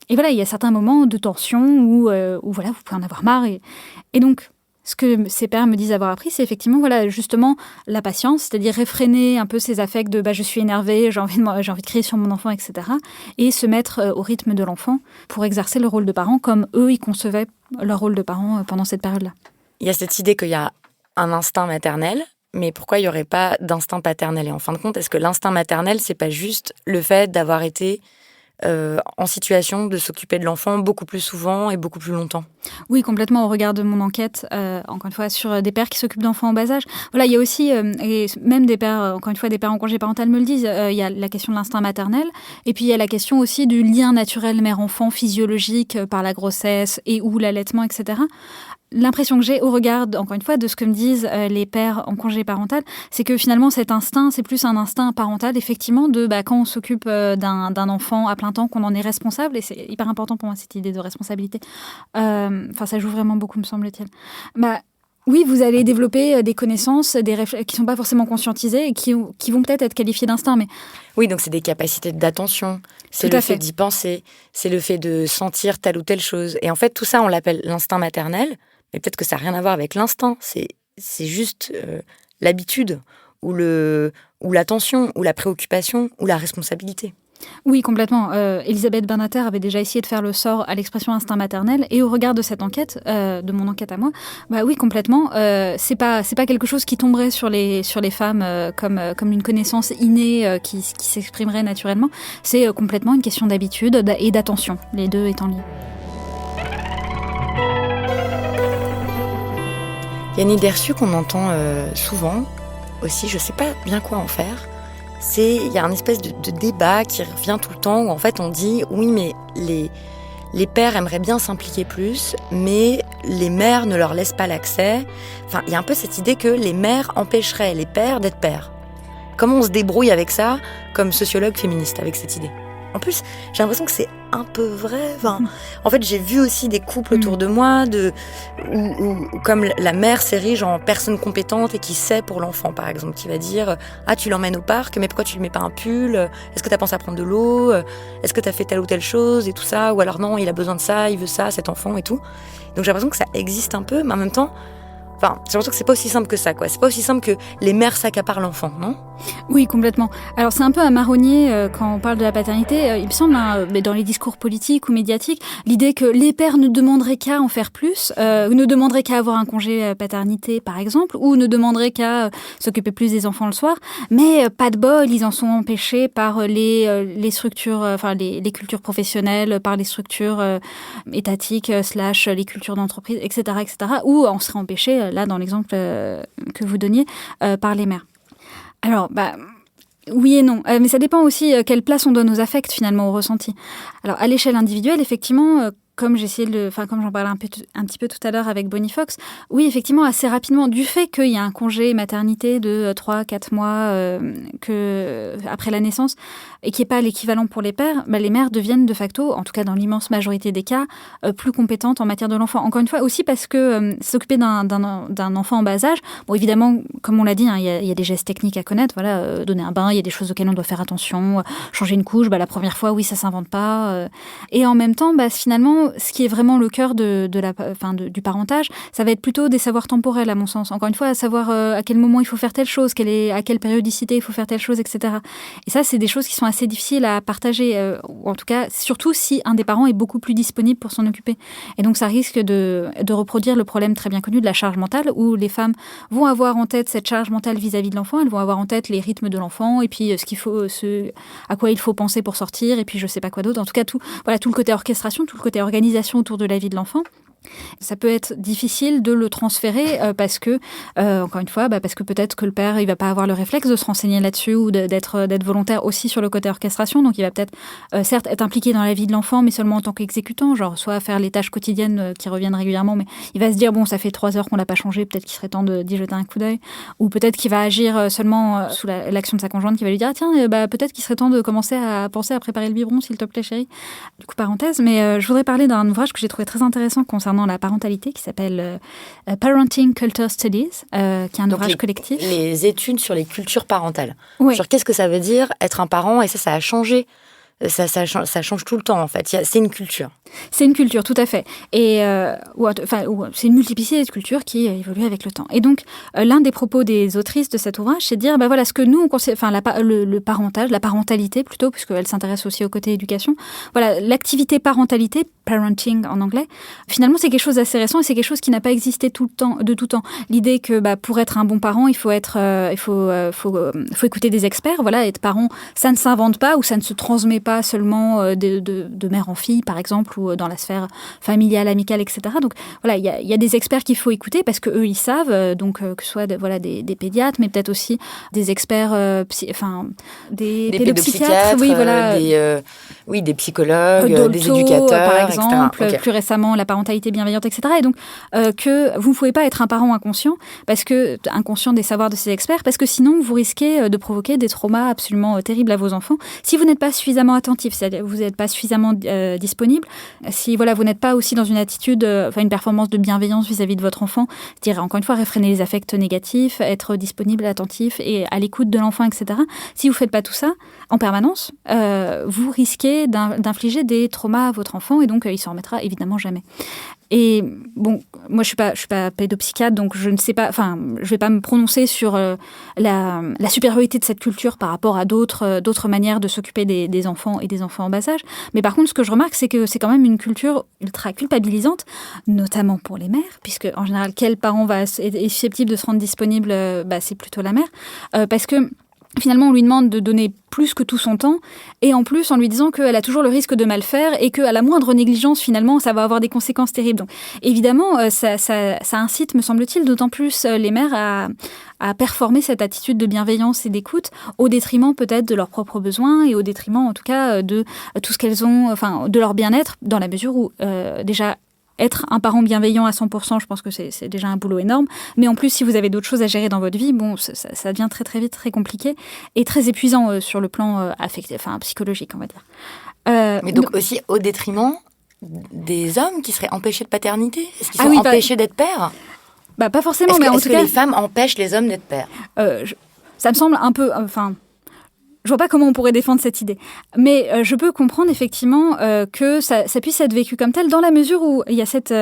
Et voilà, il y a certains moments de tension où voilà, vous pouvez en avoir marre. Et donc... Ce que ces pères me disent avoir appris, c'est effectivement, justement, la patience, c'est-à-dire réfréner un peu ces affects de je suis énervé, j'ai envie de crier sur mon enfant, etc. Et se mettre au rythme de l'enfant pour exercer le rôle de parent comme eux, ils concevaient leur rôle de parent pendant cette période-là. Il y a cette idée qu'il y a un instinct maternel, mais pourquoi il n'y aurait pas d'instinct paternel ? Et en fin de compte, est-ce que l'instinct maternel, c'est pas juste le fait d'avoir été en situation de s'occuper de l'enfant beaucoup plus souvent et beaucoup plus longtemps? Oui, complètement, au regard de mon enquête, encore une fois, sur des pères qui s'occupent d'enfants en bas âge. Voilà, il y a aussi, et même des pères, encore une fois, des pères en congé parental me le disent, il y a la question de l'instinct maternel, et puis il y a la question aussi du lien naturel mère-enfant physiologique par la grossesse et ou l'allaitement, etc. L'impression que j'ai au regard, encore une fois, de ce que me disent les pères en congé parental, c'est que finalement cet instinct, c'est plus un instinct parental, effectivement, de quand on s'occupe d'un enfant à plein temps, qu'on en est responsable, et c'est hyper important pour moi cette idée de responsabilité. Ça joue vraiment beaucoup, me semble-t-il. Oui, vous allez développer des connaissances, des réflexes qui ne sont pas forcément conscientisées et qui vont peut-être être qualifiées d'instinct. Mais... Oui, donc c'est des capacités d'attention, c'est le fait d'y penser, c'est le fait de sentir telle ou telle chose. Et en fait, tout ça, on l'appelle l'instinct maternel, mais peut-être que ça n'a rien à voir avec l'instinct. C'est juste l'habitude ou l'attention ou la préoccupation ou la responsabilité. Oui, complètement. Elisabeth Badinter avait déjà essayé de faire le sort à l'expression instinct maternel, et au regard de cette enquête, de mon enquête à moi, bah oui, complètement. C'est pas quelque chose qui tomberait sur les femmes comme une connaissance innée qui s'exprimerait naturellement. C'est complètement une question d'habitude et d'attention, les deux étant liés. Il y a une idée reçue qu'on entend souvent aussi, je sais pas bien quoi en faire. Il y a un espèce de débat qui revient tout le temps où en fait on dit oui mais les pères aimeraient bien s'impliquer plus mais les mères ne leur laissent pas l'accès. Enfin, il y a un peu cette idée que les mères empêcheraient les pères d'être pères. Comment on se débrouille avec ça comme sociologue féministe avec cette idée ? En plus, j'ai l'impression que c'est un peu vrai. Enfin, en fait, j'ai vu aussi des couples autour de moi où comme la mère s'érige en personne compétente et qui sait pour l'enfant, par exemple, qui va dire « Ah, tu l'emmènes au parc, mais pourquoi tu lui mets pas un pull ? Est-ce que tu as pensé à prendre de l'eau ? Est-ce que tu as fait telle ou telle chose ?» et tout ça. Ou alors non, il a besoin de ça, il veut ça, cet enfant et tout. Donc j'ai l'impression que ça existe un peu, mais en même temps, j'ai l'impression que c'est pas aussi simple que ça, quoi. C'est pas aussi simple que les mères s'accaparent l'enfant, non ? Oui, complètement. Alors c'est un peu à marronnier quand on parle de la paternité. Il me semble, dans les discours politiques ou médiatiques, l'idée que les pères ne demanderaient qu'à en faire plus, ne demanderaient qu'à avoir un congé paternité, par exemple, ou ne demanderaient qu'à s'occuper plus des enfants le soir. Mais pas de bol, ils en sont empêchés par les structures, les cultures professionnelles, par les structures étatiques / les cultures d'entreprise, etc., etc. Ou on serait empêchés, là dans l'exemple que vous donniez, par les mères. Alors, oui et non, mais ça dépend aussi quelle place on donne aux affects finalement, aux ressentis. Alors, à l'échelle individuelle, effectivement, comme comme j'en parlais un petit peu tout à l'heure avec Bonnie Fox, oui, effectivement, assez rapidement, du fait qu'il y a un congé maternité de 3-4 mois après la naissance, et qui n'est pas l'équivalent pour les pères, les mères deviennent de facto, en tout cas dans l'immense majorité des cas, plus compétentes en matière de l'enfant. Encore une fois, aussi parce que s'occuper d'un enfant en bas âge, bon, évidemment, comme on l'a dit, il y a des gestes techniques à connaître, voilà, donner un bain, il y a des choses auxquelles on doit faire attention, changer une couche, la première fois, oui, ça s'invente pas. Et en même temps, finalement, ce qui est vraiment le cœur du parentage, ça va être plutôt des savoirs temporels, à mon sens. Encore une fois, à savoir à quel moment il faut faire telle chose, à quelle périodicité il faut faire telle chose, etc. Et ça, c'est des choses qui sont assez difficiles à partager, ou en tout cas, surtout si un des parents est beaucoup plus disponible pour s'en occuper. Et donc, ça risque de reproduire le problème très bien connu de la charge mentale, où les femmes vont avoir en tête cette charge mentale vis-à-vis de l'enfant, elles vont avoir en tête les rythmes de l'enfant, et puis à quoi il faut penser pour sortir, et puis je sais pas quoi d'autre. En tout cas, tout le côté orchestration, tout le côté organisation autour de la vie de l'enfant. Ça peut être difficile de le transférer parce que, encore une fois, parce que peut-être que le père, il va pas avoir le réflexe de se renseigner là-dessus ou d'être volontaire aussi sur le côté orchestration. Donc, il va peut-être, certes, être impliqué dans la vie de l'enfant, mais seulement en tant qu'exécutant, genre soit faire les tâches quotidiennes qui reviennent régulièrement, mais il va se dire, bon, ça fait 3 heures qu'on l'a pas changé, peut-être qu'il serait temps d'y jeter un coup d'œil. Ou peut-être qu'il va agir seulement sous l'action de sa conjointe qui va lui dire, ah, tiens, peut-être qu'il serait temps de commencer à penser à préparer le biberon, s'il te plaît, chérie. Du coup, parenthèse, mais je voudrais parler d'un ouvrage que j'ai trouvé très intéressant concernant la parentalité qui s'appelle Parenting Culture Studies, qui est un ouvrage collectif. Les études sur les cultures parentales. Oui. Sur qu'est-ce que ça veut dire être un parent, et ça a changé. Ça change tout le temps, en fait. C'est une culture. C'est une culture, tout à fait. Et c'est une multiplicité de cultures qui évolue avec le temps. Et donc, l'un des propos des autrices de cet ouvrage, c'est de dire, voilà, ce que nous, on considère, le parentage, la parentalité plutôt, puisqu'elle s'intéresse aussi au côté éducation. Voilà, l'activité parentalité, parenting en anglais, finalement, c'est quelque chose d'assez récent et c'est quelque chose qui n'a pas existé de tout temps. L'idée que, pour être un bon parent, il faut écouter des experts. Voilà, être parent, ça ne s'invente pas ou ça ne se transmet pas seulement de mère en fille, par exemple, ou dans la sphère familiale, amicale, etc. Donc voilà, il y a des experts qu'il faut écouter parce que eux ils savent, que ce soit des pédiatres, mais peut-être aussi des experts, des pédopsychiatres, oui, voilà, des psychologues, des éducateurs, par exemple, etc. Okay. Plus récemment la parentalité bienveillante, etc. Et donc que vous ne pouvez pas être un parent inconscient inconscient des savoirs de ces experts, parce que sinon vous risquez de provoquer des traumas absolument terribles à vos enfants si vous n'êtes pas suffisamment attentif, c'est-à-dire vous n'êtes pas suffisamment disponible. Si vous n'êtes pas aussi dans une attitude, une performance de bienveillance vis-à-vis de votre enfant, c'est-à-dire encore une fois réfréner les affects négatifs, être disponible, attentif et à l'écoute de l'enfant, etc. Si vous faites pas tout ça en permanence, vous risquez d'infliger des traumas à votre enfant et donc il s'en remettra évidemment jamais. Et bon, moi je suis pas pédopsychiatre, donc je ne sais pas, enfin, je vais pas me prononcer sur la supériorité de cette culture par rapport à d'autres manières de s'occuper des enfants et des enfants en bas âge. Mais par contre, ce que je remarque, c'est que c'est quand même une culture ultra culpabilisante, notamment pour les mères, puisque en général, quel parent est susceptible de se rendre disponible, c'est plutôt la mère, parce que finalement, on lui demande de donner plus que tout son temps, et en plus en lui disant qu'elle a toujours le risque de mal faire et qu'à la moindre négligence, finalement, ça va avoir des conséquences terribles. Donc, évidemment, ça incite, me semble-t-il, d'autant plus les mères à performer cette attitude de bienveillance et d'écoute au détriment peut-être de leurs propres besoins et au détriment, en tout cas, de tout ce qu'elles ont, enfin, de leur bien-être, dans la mesure où, déjà, être un parent bienveillant à 100%, je pense que c'est déjà un boulot énorme. Mais en plus, si vous avez d'autres choses à gérer dans votre vie, bon, ça devient très très vite très compliqué et très épuisant sur le plan affectif, enfin psychologique, on va dire. Mais donc aussi au détriment des hommes qui seraient empêchés de paternité. Est-ce qu'ils sont empêchés d'être pères ? Pas forcément, mais en tout cas... Est-ce que les femmes empêchent les hommes d'être pères ? Ça me semble un peu... Je vois pas comment on pourrait défendre cette idée. Mais je peux comprendre effectivement que ça puisse être vécu comme tel dans la mesure où il y a cette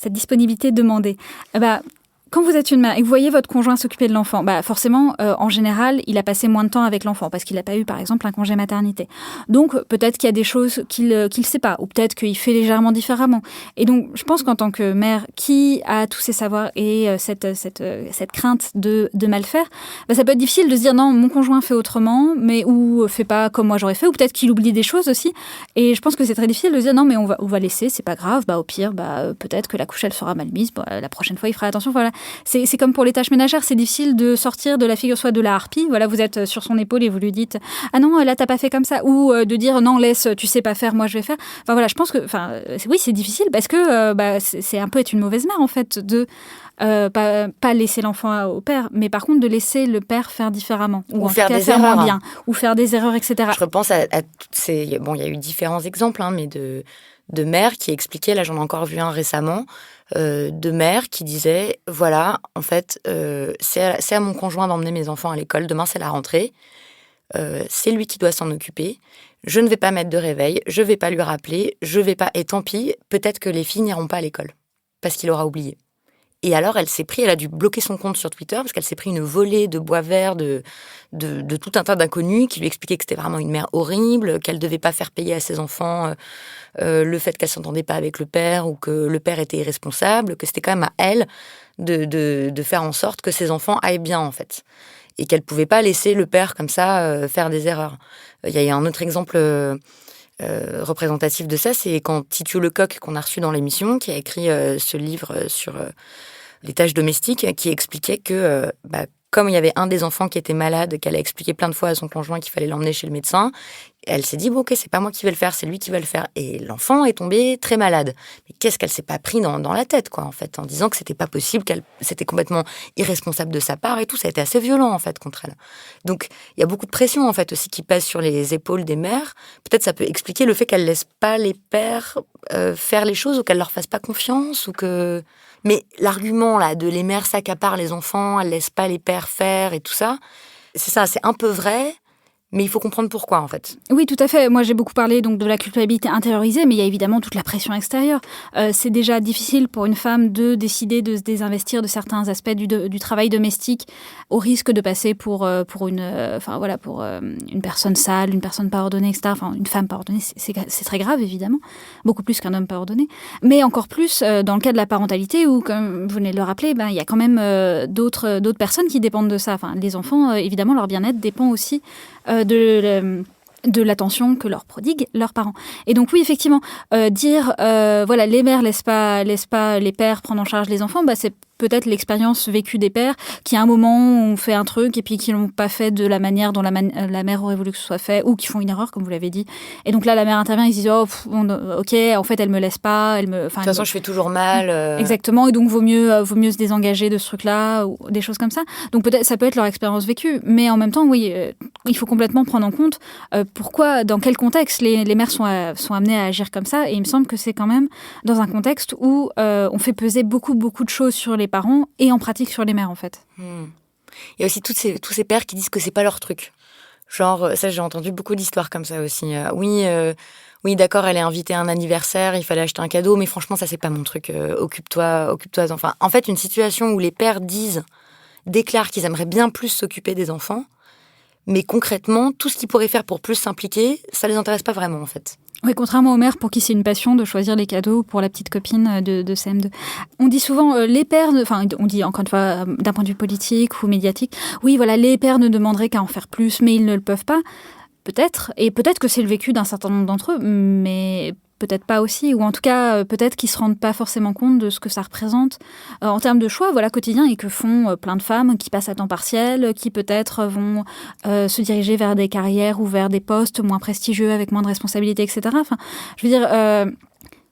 disponibilité demandée. Quand vous êtes une mère et que vous voyez votre conjoint s'occuper de l'enfant, forcément, en général, il a passé moins de temps avec l'enfant parce qu'il n'a pas eu, par exemple, un congé maternité. Donc, peut-être qu'il y a des choses qu'il sait pas, ou peut-être qu'il fait légèrement différemment. Et donc, je pense qu'en tant que mère qui a tous ces savoirs et cette crainte de mal faire, ça peut être difficile de se dire non, mon conjoint fait autrement, mais ou fait pas comme moi j'aurais fait, ou peut-être qu'il oublie des choses aussi. Et je pense que c'est très difficile de se dire non, mais on va laisser, c'est pas grave. Au pire, peut-être que la couche elle sera mal mise. La prochaine fois, il fera attention. Voilà. C'est comme pour les tâches ménagères, c'est difficile de sortir de la figure soit de la harpie, voilà, vous êtes sur son épaule et vous lui dites ah non, là t'as pas fait comme ça, ou de dire non, laisse, tu sais pas faire, moi je vais faire. Enfin voilà, je pense que, oui, c'est difficile parce que c'est un peu être une mauvaise mère en fait de pas laisser l'enfant au père, mais par contre de laisser le père faire différemment, ou faire des erreurs, moins bien, ou faire des erreurs, etc. Je repense à toutes ces, bon, il y a eu différents exemples, mais de mères qui expliquaient, là j'en ai encore vu un récemment, de mères qui disaient voilà, en fait, c'est à mon conjoint d'emmener mes enfants à l'école, demain c'est la rentrée, c'est lui qui doit s'en occuper, je ne vais pas mettre de réveil, je ne vais pas lui rappeler, je vais pas, et tant pis, peut-être que les filles n'iront pas à l'école, parce qu'il aura oublié. Et alors, elle a dû bloquer son compte sur Twitter parce qu'elle s'est pris une volée de bois vert de tout un tas d'inconnus qui lui expliquaient que c'était vraiment une mère horrible, qu'elle devait pas faire payer à ses enfants le fait qu'elle s'entendait pas avec le père ou que le père était irresponsable, que c'était quand même à elle de faire en sorte que ses enfants aillent bien, en fait. Et qu'elle pouvait pas laisser le père comme ça faire des erreurs. Il y a un autre exemple représentatif de ça, c'est quand Titu Lecoq, qu'on a reçu dans l'émission, qui a écrit ce livre sur les tâches domestiques, qui expliquait que comme il y avait un des enfants qui était malade, qu'elle a expliqué plein de fois à son conjoint qu'il fallait l'emmener chez le médecin, elle s'est dit bon, ok, c'est pas moi qui vais le faire, c'est lui qui va le faire. Et l'enfant est tombé très malade. Mais qu'est-ce qu'elle s'est pas pris dans la tête, quoi, en fait, en disant que c'était pas possible, qu'elle c'était complètement irresponsable de sa part et tout. Ça a été assez violent, en fait, contre elle. Donc, il y a beaucoup de pression, en fait, aussi qui pèse sur les épaules des mères. Peut-être ça peut expliquer le fait qu'elles laissent pas les pères faire les choses ou qu'elles leur fassent pas confiance ou que... Mais l'argument, là, de les mères s'accaparent les enfants, elles laissent pas les pères faire et tout ça, c'est ça, c'est un peu vrai, mais il faut comprendre pourquoi, en fait. Oui, tout à fait. Moi, j'ai beaucoup parlé donc de la culpabilité intériorisée, mais il y a évidemment toute la pression extérieure. C'est déjà difficile pour une femme de décider de se désinvestir de certains aspects du travail domestique au risque de passer pour une personne sale, une personne pas ordonnée, etc. Enfin, une femme pas ordonnée, c'est très grave, évidemment. Beaucoup plus qu'un homme pas ordonné. Mais encore plus dans le cas de la parentalité où, comme vous venez de le rappeler, il y a quand même d'autres personnes qui dépendent de ça. Enfin, les enfants, évidemment, leur bien-être dépend aussi de l'attention que leur prodiguent leurs parents. Et donc oui, effectivement, dire les mères laissent pas les pères prendre en charge les enfants, c'est peut-être l'expérience vécue des pères qui à un moment ont fait un truc et puis qui l'ont pas fait de la manière dont la mère aurait voulu que ce soit fait, ou qui font une erreur, comme vous l'avez dit. Et donc là, la mère intervient, ils se disent ok, en fait, elle me laisse pas, de toute façon, je fais toujours mal. Exactement, et donc vaut mieux se désengager de ce truc-là, ou des choses comme ça. Donc peut-être ça peut être leur expérience vécue, mais en même temps, oui, il faut complètement prendre en compte pourquoi, dans quel contexte les mères sont amenées à agir comme ça. Et il me semble que c'est quand même dans un contexte où on fait peser beaucoup de choses sur les parents et en pratique sur les mères, en fait. Il y a aussi tous ces pères qui disent que c'est pas leur truc. Genre, ça, j'ai entendu beaucoup d'histoires comme ça aussi. Oui, d'accord, elle est invitée à un anniversaire, il fallait acheter un cadeau, mais franchement, ça, c'est pas mon truc. Occupe-toi. Enfin, en fait, une situation où les pères déclarent qu'ils aimeraient bien plus s'occuper des enfants, mais concrètement, tout ce qu'ils pourraient faire pour plus s'impliquer, ça les intéresse pas vraiment, en fait. Oui, contrairement aux mères pour qui c'est une passion de choisir les cadeaux pour la petite copine de CM2. On dit souvent les pères, on dit encore une fois d'un point de vue politique ou médiatique, oui voilà, les pères ne demanderaient qu'à en faire plus, mais ils ne le peuvent pas. Peut-être, et peut-être que c'est le vécu d'un certain nombre d'entre eux, mais peut-être pas aussi, ou en tout cas peut-être qu'ils se rendent pas forcément compte de ce que ça représente en termes de choix quotidiens et que font plein de femmes qui passent à temps partiel, qui peut-être vont se diriger vers des carrières ou vers des postes moins prestigieux avec moins de responsabilités, etc. Enfin, je veux dire,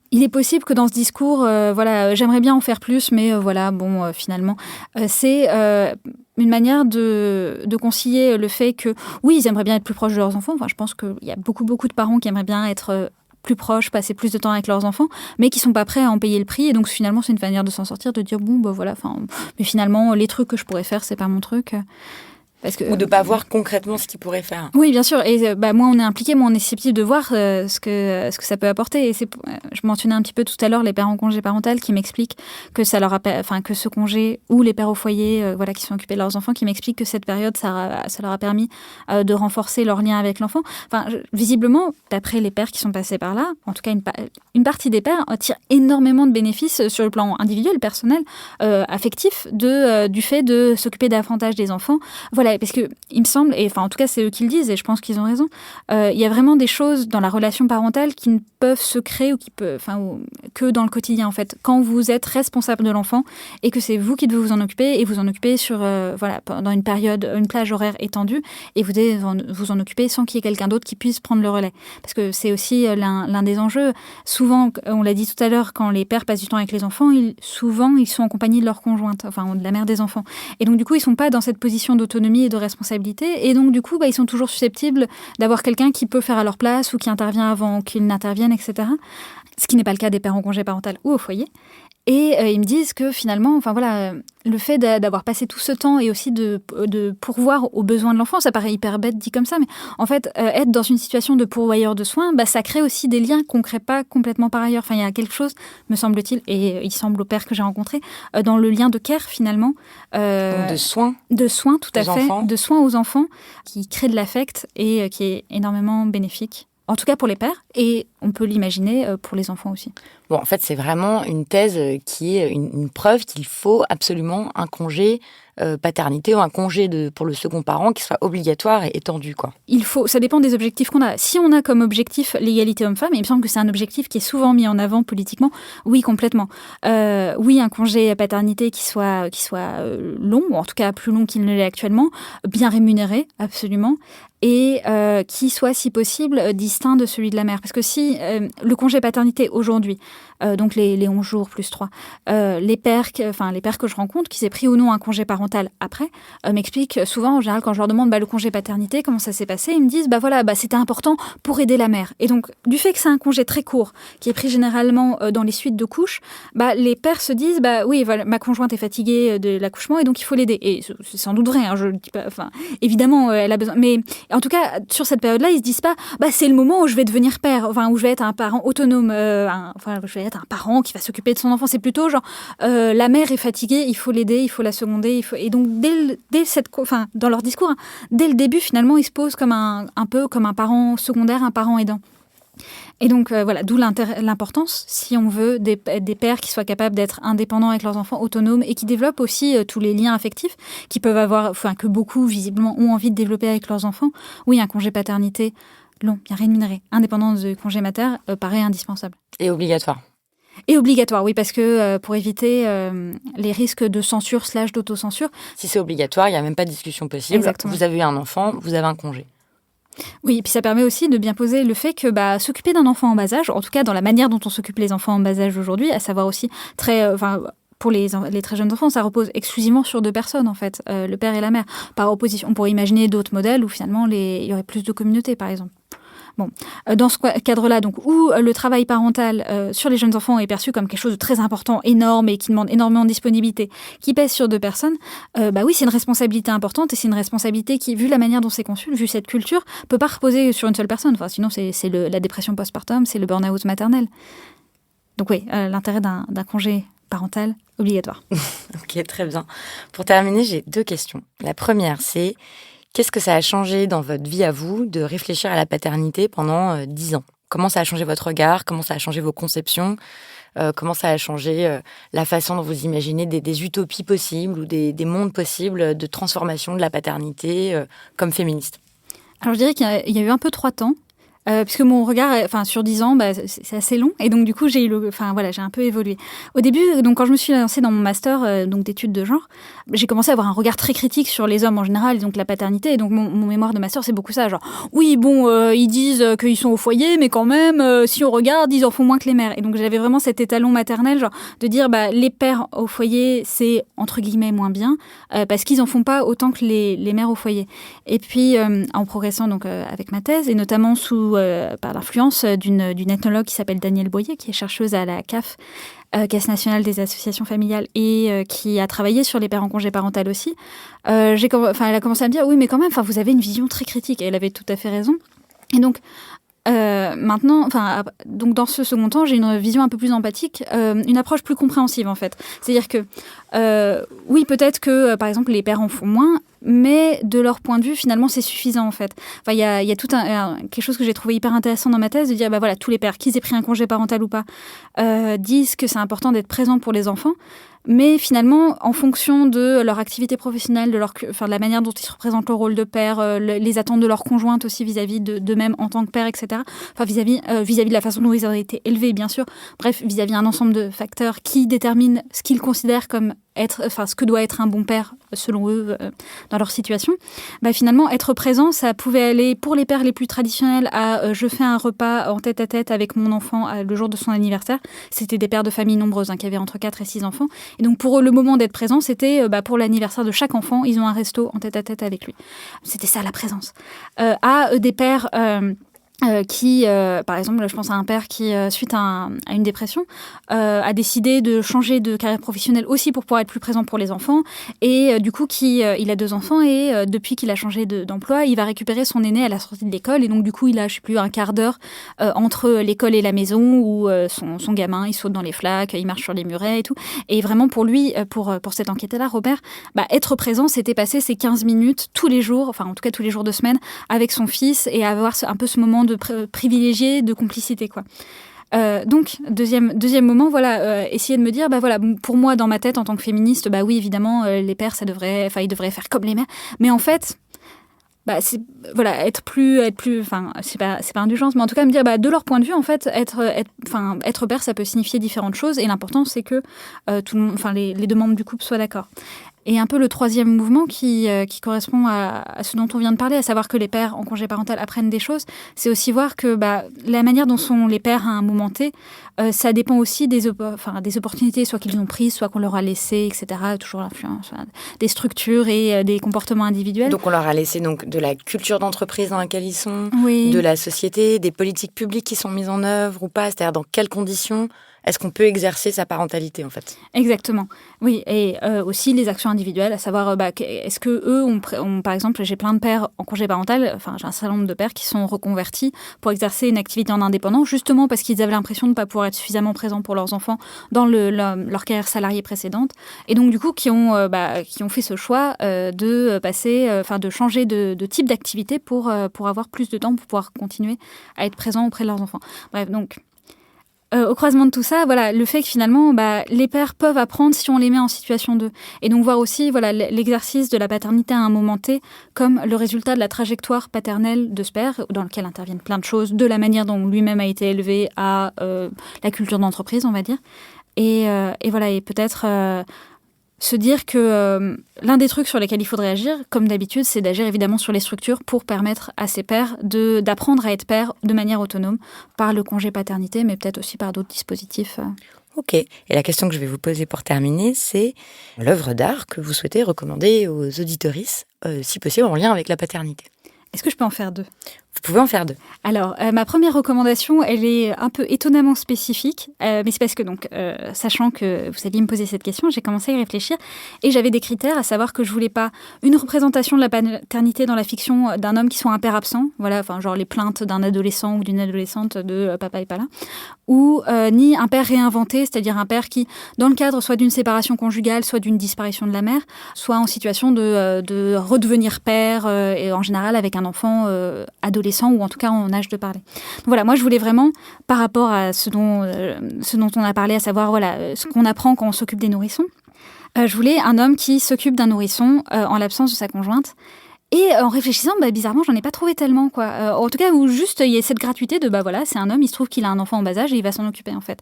il est possible que dans ce discours, j'aimerais bien en faire plus, mais finalement, c'est une manière de concilier le fait que, oui, ils aimeraient bien être plus proches de leurs enfants. Enfin, je pense qu'il y a beaucoup de parents qui aimeraient bien être plus proches, passer plus de temps avec leurs enfants, mais qui sont pas prêts à en payer le prix. Et donc, finalement, c'est une manière de s'en sortir, de dire, mais finalement, les trucs que je pourrais faire, c'est pas mon truc. Ou de ne pas voir concrètement ce qu'ils pourraient faire. Oui, bien sûr. Et moins on est impliqué, moins on est susceptible de voir ce que ça peut apporter. Et je mentionnais un petit peu tout à l'heure les pères en congé parental qui m'expliquent que que ce congé, ou les pères au foyer qui sont occupés de leurs enfants, qui m'expliquent que cette période, ça leur a permis de renforcer leur lien avec l'enfant. Enfin, visiblement, d'après les pères qui sont passés par là, en tout cas une partie des pères tire énormément de bénéfices sur le plan individuel, personnel, affectif, du fait de s'occuper davantage des enfants. Voilà. Parce que il me semble, et en tout cas c'est eux qui le disent, et je pense qu'ils ont raison, il y a vraiment des choses dans la relation parentale qui ne peuvent se créer que dans le quotidien en fait. Quand vous êtes responsable de l'enfant et que c'est vous qui devez vous en occuper, et vous en occuper pendant une période, une plage horaire étendue, et vous devez vous en occuper sans qu'il y ait quelqu'un d'autre qui puisse prendre le relais. Parce que c'est aussi l'un des enjeux. Souvent, on l'a dit tout à l'heure, quand les pères passent du temps avec les enfants, souvent ils sont en compagnie de leur conjointe, de la mère des enfants. Et donc du coup, ils sont pas dans cette position d'autonomie et de responsabilité, et donc du coup ils sont toujours susceptibles d'avoir quelqu'un qui peut faire à leur place ou qui intervient avant qu'ils n'interviennent, etc. Ce qui n'est pas le cas des pères en congé parental ou au foyer. Et ils me disent que finalement, le fait d'avoir passé tout ce temps et aussi de pourvoir aux besoins de l'enfant, ça paraît hyper bête dit comme ça, mais en fait, être dans une situation de pourvoyeur de soins, ça crée aussi des liens qu'on ne crée pas complètement par ailleurs. Enfin, il y a quelque chose, me semble-t-il, et il semble aux pères que j'ai rencontrés, dans le lien de care finalement. Donc de soins. De soins, tout à fait. Enfants. De soins aux enfants, qui crée de l'affect et qui est énormément bénéfique. En tout cas pour les pères, et on peut l'imaginer pour les enfants aussi. Bon, en fait, c'est vraiment une thèse qui est une preuve qu'il faut absolument un congé paternité ou un congé pour le second parent qui soit obligatoire et étendu, quoi. Ça dépend des objectifs qu'on a. Si on a comme objectif l'égalité homme-femme, et il me semble que c'est un objectif qui est souvent mis en avant politiquement, oui, complètement. Oui, un congé paternité qui soit long, ou en tout cas plus long qu'il ne l'est actuellement, bien rémunéré, absolument, et qui soit, si possible, distinct de celui de la mère. Parce que si le congé paternité aujourd'hui, donc les 11 jours plus 3, les pères que je rencontre, qui s'est pris ou non un congé parental après, m'expliquent souvent, en général, quand je leur demande le congé paternité, comment ça s'est passé, ils me disent, c'était important pour aider la mère. Et donc, du fait que c'est un congé très court, qui est pris généralement dans les suites de couches, les pères se disent, ma conjointe est fatiguée de l'accouchement, et donc il faut l'aider. Et c'est sans doute vrai, je le dis pas, évidemment, elle a besoin, mais en tout cas, sur cette période-là, ils se disent pas, c'est le moment où je vais devenir père, où je vais être un parent autonome, je vais être un parent qui va s'occuper de son enfant. C'est plutôt genre, la mère est fatiguée, il faut l'aider, il faut la seconder, et donc dans leur discours, dès le début, finalement, ils se posent comme un peu comme un parent secondaire, un parent aidant. Et donc, d'où l'importance, si on veut, des pères qui soient capables d'être indépendants avec leurs enfants, autonomes, et qui développent aussi tous les liens affectifs qu'ils peuvent avoir, que beaucoup, visiblement, ont envie de développer avec leurs enfants. Oui, un congé paternité long, bien rémunéré, indépendant du congé mater, paraît indispensable. Et obligatoire. Et obligatoire, oui, parce que pour éviter les risques de censure / d'autocensure. Si c'est obligatoire, il n'y a même pas de discussion possible. Exactement. Vous avez eu un enfant, vous avez un congé. Oui, et puis ça permet aussi de bien poser le fait que s'occuper d'un enfant en bas âge, en tout cas dans la manière dont on s'occupe les enfants en bas âge aujourd'hui, à savoir aussi pour les très jeunes enfants, ça repose exclusivement sur 2 personnes, en fait, le père et la mère. Par opposition, on pourrait imaginer d'autres modèles où finalement il y aurait plus de communautés, par exemple. Dans ce cadre-là, donc, où le travail parental sur les jeunes enfants est perçu comme quelque chose de très important, énorme et qui demande énormément de disponibilité, qui pèse sur 2 personnes, oui, c'est une responsabilité importante et c'est une responsabilité qui, vu la manière dont c'est conçu, vu cette culture, peut pas reposer sur une seule personne. Enfin, sinon, c'est la dépression postpartum, c'est le burn-out maternel. Donc oui, l'intérêt d'un congé parental obligatoire. Ok, très bien. Pour terminer, j'ai 2 questions. La première, c'est qu'est-ce que ça a changé dans votre vie à vous de réfléchir à la paternité pendant 10 ans ? Comment ça a changé votre regard ? Comment ça a changé vos conceptions ? Comment ça a changé la façon dont vous imaginez des utopies possibles ou des mondes possibles de transformation de la paternité comme féministe ? Alors je dirais qu'il y a eu un peu 3 temps. Puisque mon regard, sur 10 ans, c'est assez long, et donc du coup j'ai un peu évolué. Au début, donc quand je me suis lancée dans mon master donc d'études de genre, j'ai commencé à avoir un regard très critique sur les hommes en général, donc la paternité, et donc mon mémoire de master c'est beaucoup ça, genre oui bon ils disent qu'ils sont au foyer, mais quand même si on regarde ils en font moins que les mères, et donc j'avais vraiment cet étalon maternel genre de dire les pères au foyer c'est entre guillemets moins bien parce qu'ils en font pas autant que les mères au foyer. Et puis en progressant donc avec ma thèse et notamment par l'influence d'une ethnologue qui s'appelle Danielle Boyer, qui est chercheuse à la CAF, Caisse nationale des associations familiales, et qui a travaillé sur les pères en congé parental aussi. Elle a commencé à me dire oui, mais quand même, vous avez une vision très critique, et elle avait tout à fait raison. Et donc donc dans ce second temps, j'ai une vision un peu plus empathique, une approche plus compréhensive en fait. C'est-à-dire que oui, peut-être que par exemple les pères en font moins, mais de leur point de vue, finalement, c'est suffisant en fait. Il y a tout quelque chose que j'ai trouvé hyper intéressant dans ma thèse, de dire tous les pères, qu'ils aient pris un congé parental ou pas, disent que c'est important d'être présent pour les enfants. Mais finalement, en fonction de leur activité professionnelle, de la manière dont ils se représentent le rôle de père, les attentes de leur conjointe aussi vis-à-vis d'eux-mêmes en tant que père, etc. Vis-à-vis de la façon dont ils ont été élevés, bien sûr. Bref, vis-à-vis d'un ensemble de facteurs qui déterminent ce qu'ils considèrent comme ce que doit être un bon père selon eux dans leur situation. Finalement, être présent, ça pouvait aller pour les pères les plus traditionnels à je fais un repas en tête-à-tête avec mon enfant le jour de son anniversaire. C'était des pères de famille nombreuses qui avaient entre 4 et 6 enfants. Et donc pour eux, le moment d'être présent, c'était pour l'anniversaire de chaque enfant, ils ont un resto en tête-à-tête avec lui. C'était ça la présence. À des pères qui, par exemple, je pense à un père qui, suite à une dépression, a décidé de changer de carrière professionnelle aussi pour pouvoir être plus présent pour les enfants. Et du coup, il a 2 enfants et depuis qu'il a changé d'emploi, il va récupérer son aîné à la sortie de l'école. Et donc, du coup, il a, je sais plus, un quart d'heure entre l'école et la maison où son gamin, il saute dans les flaques, il marche sur les murets et tout. Et vraiment, pour lui, pour cette enquête-là, Robert, être présent, c'était passer ces 15 minutes tous les jours, enfin, en tout cas tous les jours de semaine, avec son fils et avoir un peu ce moment de privilégié de complicité, quoi. Donc, deuxième moment, essayer de me dire, pour moi, dans ma tête, en tant que féministe, oui, évidemment, les pères, ils devraient faire comme les mères. Mais en fait, être plus, c'est pas indulgence, mais en tout cas me dire, de leur point de vue, en fait, être père, ça peut signifier différentes choses, et l'important, c'est que tout le monde, les 2 membres du couple soient d'accord. Et un peu le 3e mouvement qui correspond à ce dont on vient de parler, à savoir que les pères en congé parental apprennent des choses, c'est aussi voir que la manière dont sont les pères à un moment T, ça dépend aussi des opportunités, soit qu'ils ont prises, soit qu'on leur a laissées, etc. Toujours l'influence des structures et des comportements individuels. Donc on leur a laissé de la culture d'entreprise dans laquelle ils sont, oui. De la société, des politiques publiques qui sont mises en œuvre ou pas, c'est-à-dire dans quelles conditions est-ce qu'on peut exercer sa parentalité, en fait ? Exactement, oui. Et aussi les actions individuelles, à savoir, est-ce que eux par exemple, j'ai plein de pères en congé parental, j'ai un certain nombre de pères qui sont reconvertis pour exercer une activité en indépendant, justement parce qu'ils avaient l'impression de ne pas pouvoir être suffisamment présents pour leurs enfants dans leur carrière salariée précédente. Et donc, du coup, qui ont fait ce choix de changer de type d'activité pour avoir plus de temps, pour pouvoir continuer à être présents auprès de leurs enfants. Bref, donc... au croisement de tout ça, le fait que finalement, les pères peuvent apprendre si on les met en situation d'eux. Et donc voir aussi l'exercice de la paternité à un moment T comme le résultat de la trajectoire paternelle de ce père, dans lequel interviennent plein de choses, de la manière dont lui-même a été élevé à la culture d'entreprise, on va dire. Et peut-être... se dire que l'un des trucs sur lesquels il faudrait agir, comme d'habitude, c'est d'agir évidemment sur les structures pour permettre à ces pères d'apprendre à être pères de manière autonome par le congé paternité, mais peut-être aussi par d'autres dispositifs. Ok. Et la question que je vais vous poser pour terminer, c'est l'œuvre d'art que vous souhaitez recommander aux auditorices, si possible en lien avec la paternité. Est-ce que je peux en faire 2 ? Vous pouvez en faire 2. Alors, ma première recommandation, elle est un peu étonnamment spécifique, mais c'est parce que, sachant que vous alliez me poser cette question, j'ai commencé à y réfléchir et j'avais des critères, à savoir que je voulais pas une représentation de la paternité dans la fiction d'un homme qui soit un père absent, voilà, enfin, genre les plaintes d'un adolescent ou d'une adolescente de papa est pas là, ou ni un père réinventé, c'est-à-dire un père qui, dans le cadre soit d'une séparation conjugale, soit d'une disparition de la mère, soit en situation de redevenir père, et en général avec un enfant adolescent ou en tout cas en âge de parler. Donc voilà, moi je voulais vraiment, par rapport à ce dont on a parlé, à savoir ce qu'on apprend quand on s'occupe des nourrissons, je voulais un homme qui s'occupe d'un nourrisson en l'absence de sa conjointe. Et en réfléchissant, bizarrement, j'en ai pas trouvé tellement, quoi. En tout cas, où juste il y a cette gratuité de, voilà, c'est un homme, il se trouve qu'il a un enfant en bas âge et il va s'en occuper, en fait.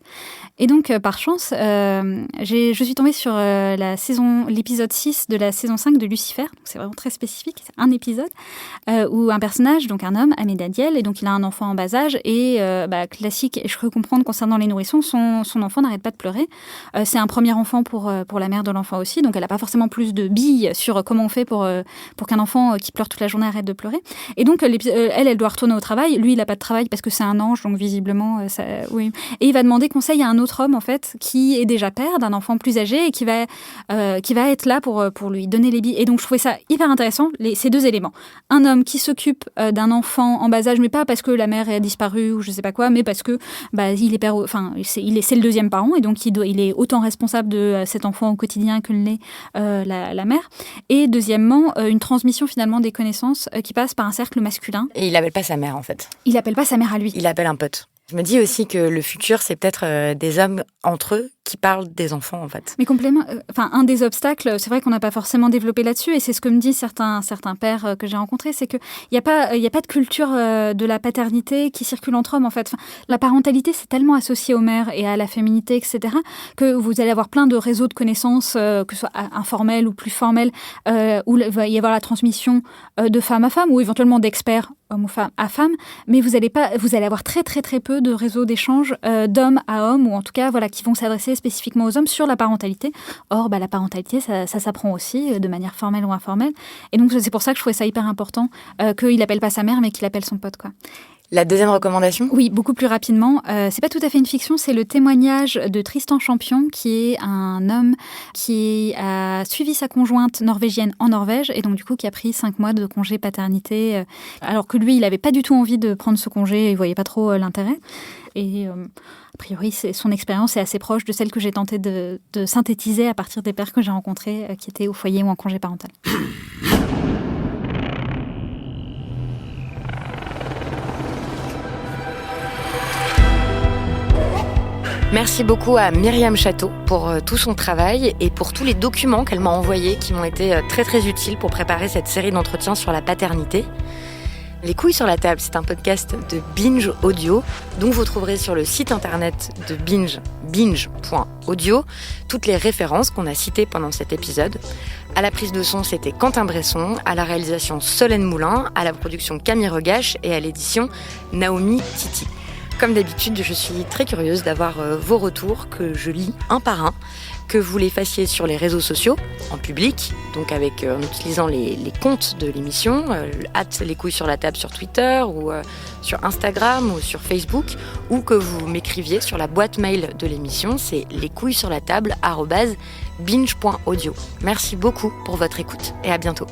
Et donc, par chance, je suis tombée sur l'épisode 6 de la saison 5 de Lucifer. Donc, c'est vraiment très spécifique. C'est un épisode où un personnage, donc un homme, Ahmed Adiel, et donc il a un enfant en bas âge et classique, et je peux comprendre concernant les nourrissons, son enfant n'arrête pas de pleurer. C'est un premier enfant pour la mère de l'enfant aussi, donc elle a pas forcément plus de billes sur comment on fait pour qu'un enfant qui pleure toute la journée arrête de pleurer. Et donc, elle doit retourner au travail. Lui, il n'a pas de travail parce que c'est un ange, donc visiblement, oui. Et il va demander conseil à un autre homme, en fait, qui est déjà père d'un enfant plus âgé et qui va être là pour lui donner les billes. Et donc, je trouvais ça hyper intéressant, ces 2 éléments. Un homme qui s'occupe d'un enfant en bas âge, mais pas parce que la mère a disparu ou je sais pas quoi, mais parce que il est père, enfin, c'est le deuxième parent et donc il est autant responsable de cet enfant au quotidien que l'est la mère. Et deuxièmement, une transmission finalement des connaissances qui passent par un cercle masculin. Et il appelle pas sa mère, en fait. Il appelle pas sa mère à lui. Il appelle un pote. Je me dis aussi que le futur, c'est peut-être des hommes entre eux qui parlent des enfants, en fait. Mais complètement. Un des obstacles, c'est vrai qu'on n'a pas forcément développé là-dessus, et c'est ce que me disent certains pères que j'ai rencontrés, c'est qu'il n'y a pas de culture de la paternité qui circule entre hommes, en fait. La parentalité, c'est tellement associé aux mères et à la féminité, etc., que vous allez avoir plein de réseaux de connaissances, que ce soit informels ou plus formels, où il va y avoir la transmission de femme à femme, ou éventuellement d'experts homme ou femme à femme, mais vous allez avoir très très très peu de réseaux d'échange d'homme à homme, ou en tout cas qui vont s'adresser spécifiquement aux hommes sur la parentalité. Or, la parentalité, ça s'apprend aussi de manière formelle ou informelle. Et donc, c'est pour ça que je trouvais ça hyper important qu'il appelle pas sa mère, mais qu'il appelle son pote, quoi. La deuxième recommandation ? Oui, beaucoup plus rapidement. C'est pas tout à fait une fiction, c'est le témoignage de Tristan Champion, qui est un homme qui a suivi sa conjointe norvégienne en Norvège et donc du coup qui a pris 5 mois de congé paternité, alors que lui, il avait pas du tout envie de prendre ce congé, il voyait pas trop l'intérêt. Et a priori, son expérience est assez proche de celle que j'ai tenté de synthétiser à partir des pères que j'ai rencontrés qui étaient au foyer ou en congé parental. Merci beaucoup à Myriam Château pour tout son travail et pour tous les documents qu'elle m'a envoyés qui m'ont été très très utiles pour préparer cette série d'entretiens sur la paternité. Les couilles sur la table, c'est un podcast de Binge Audio, dont vous trouverez sur le site internet de Binge, binge.audio, toutes les références qu'on a citées pendant cet épisode. À la prise de son, c'était Quentin Bresson, à la réalisation Solène Moulin, à la production Camille Regache et à l'édition Naomi Titi. Comme d'habitude, je suis très curieuse d'avoir vos retours que je lis un par un, que vous les fassiez sur les réseaux sociaux, en public, donc en utilisant les comptes de l'émission, @les couilles sur la table sur Twitter ou sur Instagram ou sur Facebook, ou que vous m'écriviez sur la boîte mail de l'émission, c'est lescouillessurlatable@binge.audio. Merci beaucoup pour votre écoute et à bientôt.